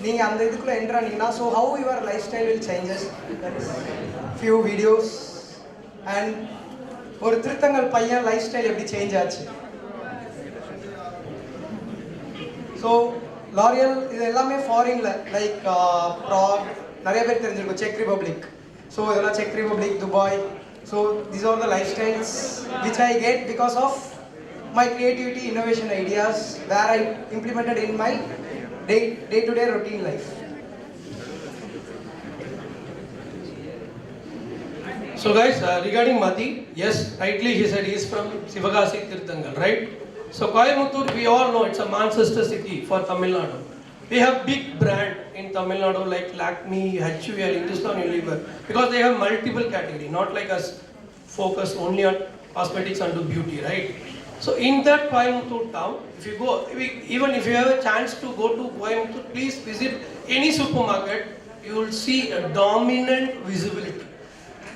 நீங்க அந்த இதுக்குள்ள enter ஆனீங்கன்னா so how your lifestyle will changes. There is few videos and ஒரு திருத்தங்கள் பையன் lifestyle எப்படி change ஆச்சு. So L'Oreal இது எல்லாமே ஃபாரின்ல லைக் ப்ராக் நிறைய பேர் தெரிஞ்சிருக்கும், செக் ரிபப்ளிக். ஸோ இதெல்லாம் செக் Republic, Dubai. So these are the lifestyles which I get because of my creativity, innovation ideas where I implemented in my day to day routine life. So guys, regarding Madi, yes, rightly he said he is from Sivagasi Tirthangal, right? So Coimbatore, we all know it's a Manchester city for Tamil Nadu. We have big brand in Tamil Nadu like Lakme, HUL, Hindustan Unilever, because they have multiple category, not like us focus only on cosmetics and beauty, right? So in that Coimbatore town, if you go, even if you have a chance to go to Coimbatore, please visit any supermarket, you will see a dominant visibility.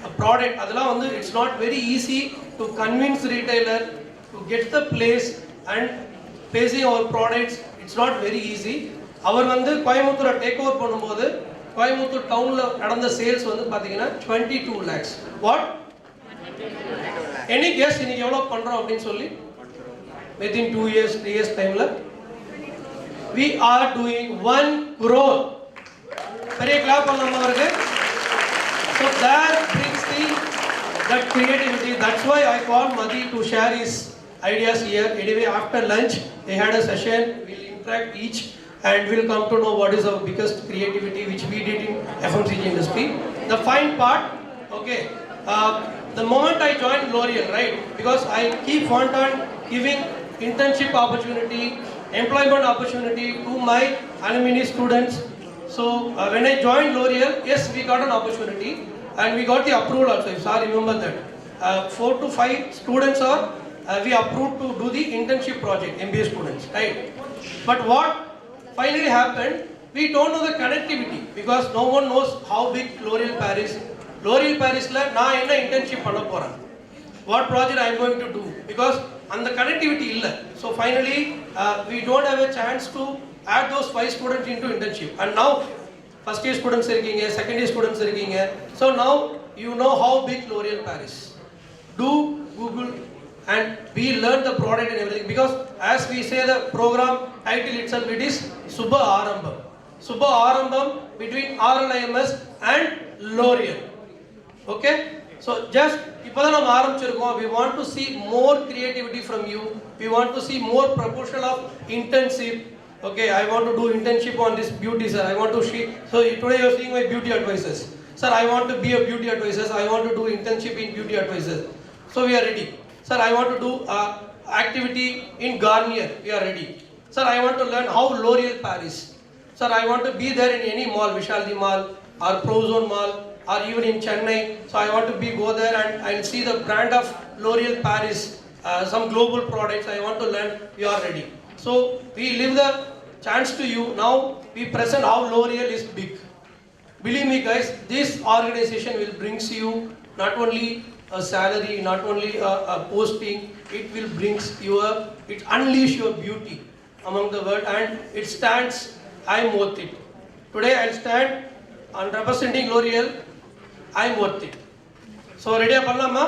A product, அதெல்லாம் வந்து it's not very easy to convince retailer to get the place and placing our products. It's not very easy. அவர் வந்து கோயம்புத்தூரை take over பண்ணும்போது கோயம்புத்தூர் டவுன்ல நடந்த sales வந்து பாத்தீங்கன்னா 22 lakhs. What? Any guess இன்னைக்கு எவ்வளவு பண்றோம் அப்படின்னு சொல்லி? Within 2 years, 3 years timeல we are doing 1 crore. பெரிய கிளாப் பண்ணலாமா அவருக்கு? So that brings that creativity. That's why I called Madi to share his ideas here. Anyway, after lunch, they had a session. We'll interact each and we'll come to know what is our biggest creativity which we did in FMCG industry. The fine part, okay, the moment I joined L'Oreal, right, because I keep on giving internship opportunity, employment opportunity to my alumni students. So when I joined L'Oreal, yes, we got an opportunity. And we got the approval also, if sir remember that. 4 to 5 students are, we approved to do the internship project, MBA students, right? But what finally happened, we don't know the connectivity because no one knows how big L'Oreal Paris. L'Oreal Paris la na enna internship panna poran. What project I am going to do because and the connectivity illa. So finally we don't have a chance to add those 5 students into internship. And now first year students irukeenga, second year students irukeenga. So now you know how big L'Oreal Paris. Do Google and we learn the product and everything because as we say the program title itself, it is Subha Arambam. Subha Arambam between RLIMS and L'Oreal. Okay? So just ipada nam aarambichirukom. We want to see more creativity from you. We want to see more proportion of internship. Okay, I want to do internship on this beauty, sir. I want to see. So today you are seeing my beauty advisors. Sir, I want to be a beauty advisor. I want to do internship in beauty advisors. So we are ready. Sir, I want to do activity in Garnier. We are ready. Sir, I want to learn how L'Oreal Paris. Sir, I want to be there in any mall, Vishaldi Mall or Prozone Mall or even in Chennai. So I want to go there and see the brand of L'Oreal Paris, some global products. I want to learn. We are ready. So we leave the chance to you. Now we present how L'Oreal is big. Believe me guys, this organization will bring you not only a salary, not only a posting, it will bring you it unleash your beauty among the world and it stands, I am worth it. Today I will stand on representing L'Oreal, I am worth it. So ready Pallama?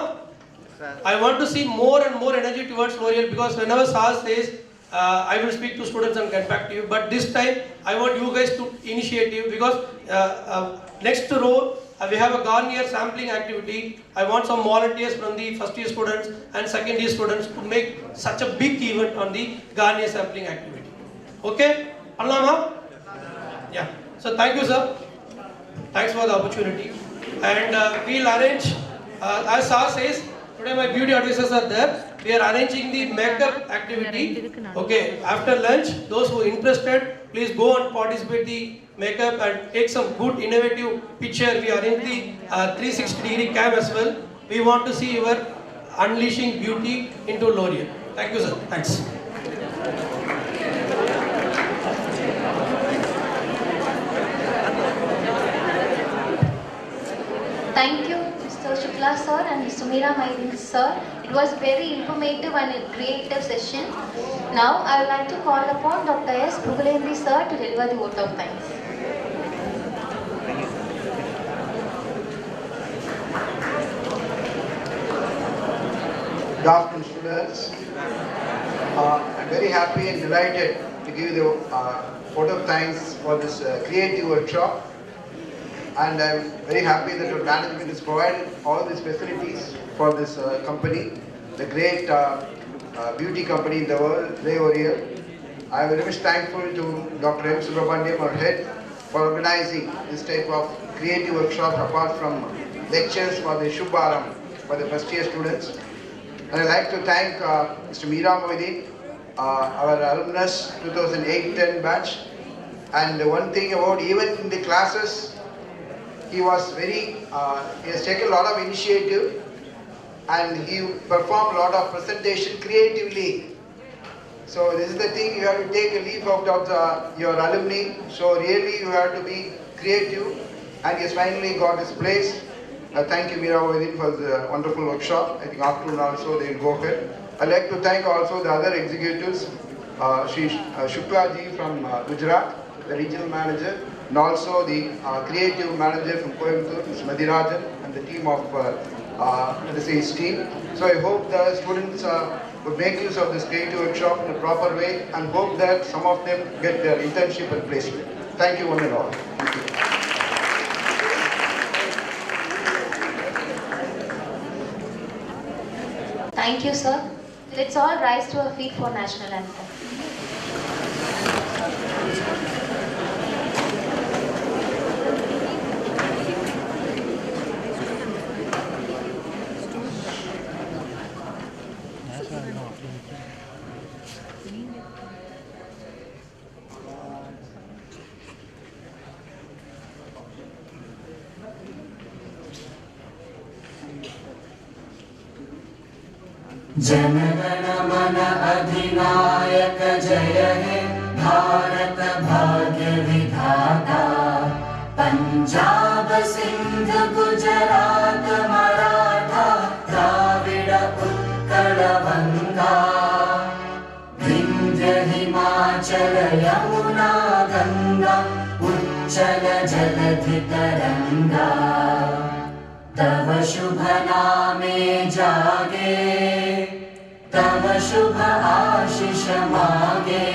I want to see more and more energy towards L'Oreal because whenever SAR says I will speak to students and get back to you. But this time, I want you guys to initiative because next row we have a Garnier sampling activity. I want some volunteers from the first year students and second year students to make such a big event on the Garnier sampling activity. Okay? Allama? Yeah. So thank you, sir. Thanks for the opportunity. And we'll arrange, as Sir says, today my beauty advisors are there. We are arranging the makeup activity. Okay, after lunch, those who are interested, please go and participate the makeup and take some good innovative picture. We arrange the 360-degree cam as well. We want to see your unleashing beauty into L'Oreal. Thank you, sir. Thanks. Shukla sir and Mr.Meera Maideen sir. It was very informative and a creative session. Now I would like to call upon Dr. S. Pugalendri sir to deliver the vote of thanks. Good afternoon, students. I'm very happy and delighted to give the vote of thanks for this creative workshop. And I'm very happy that your management has provided all these facilities for this company, the great beauty company in the world, L'Oreal. I'm very much thankful to Dr. M. Subramaniam, our head, for organizing this type of creative workshop apart from lectures for the Shubharam for the first year students. And I'd like to thank Mr.Meera Maideen, our alumnus 2008-10 batch. And one thing about even in the classes, he was he has taken a lot of initiative and he performed a lot of presentation creatively. So this is the thing, you have to take a leaf out of your alumni. So really you have to be creative, and he has finally got his place. Thank you, Meera Maideen, for the wonderful workshop. I think afternoon also they will go ahead. I'd like to thank also the other executives, Shri Shukla ji from Gujarat, the regional manager, and also the creative manager from Coimbatore, Mr. Madhirajan, and the team of his team. So I hope the students would make use of this creative workshop in a proper way, and hope that some of them get their internship and placement. Thank you one and all. Thank you. Thank you, sir. Let's all rise to our feet for national anthem. जनगण मन अधिनायक जय हे भारत भाग्य विधाता पंजाब सिंध गुजरात मराठा द्राविड उत्कल बंगा विंध्य हिमाचल यमुना गंगा उच्चल जलधि तरंगा तव शुभ नामे जागे तव शुभ आशीष मागे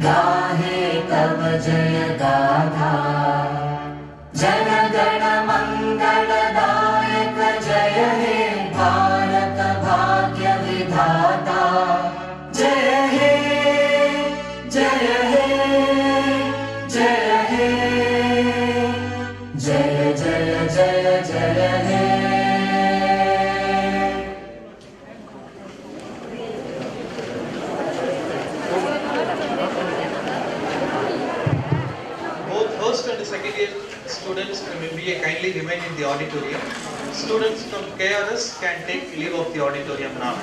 गाहे तव जय गाथा जन गण मंगलदायक जय हे भारत भाग्य विधाता जय हे जय हे जय हे जय जय जय जय हे First and second year students from MBA kindly remain in the auditorium. Students from KRS can take leave of the auditorium now.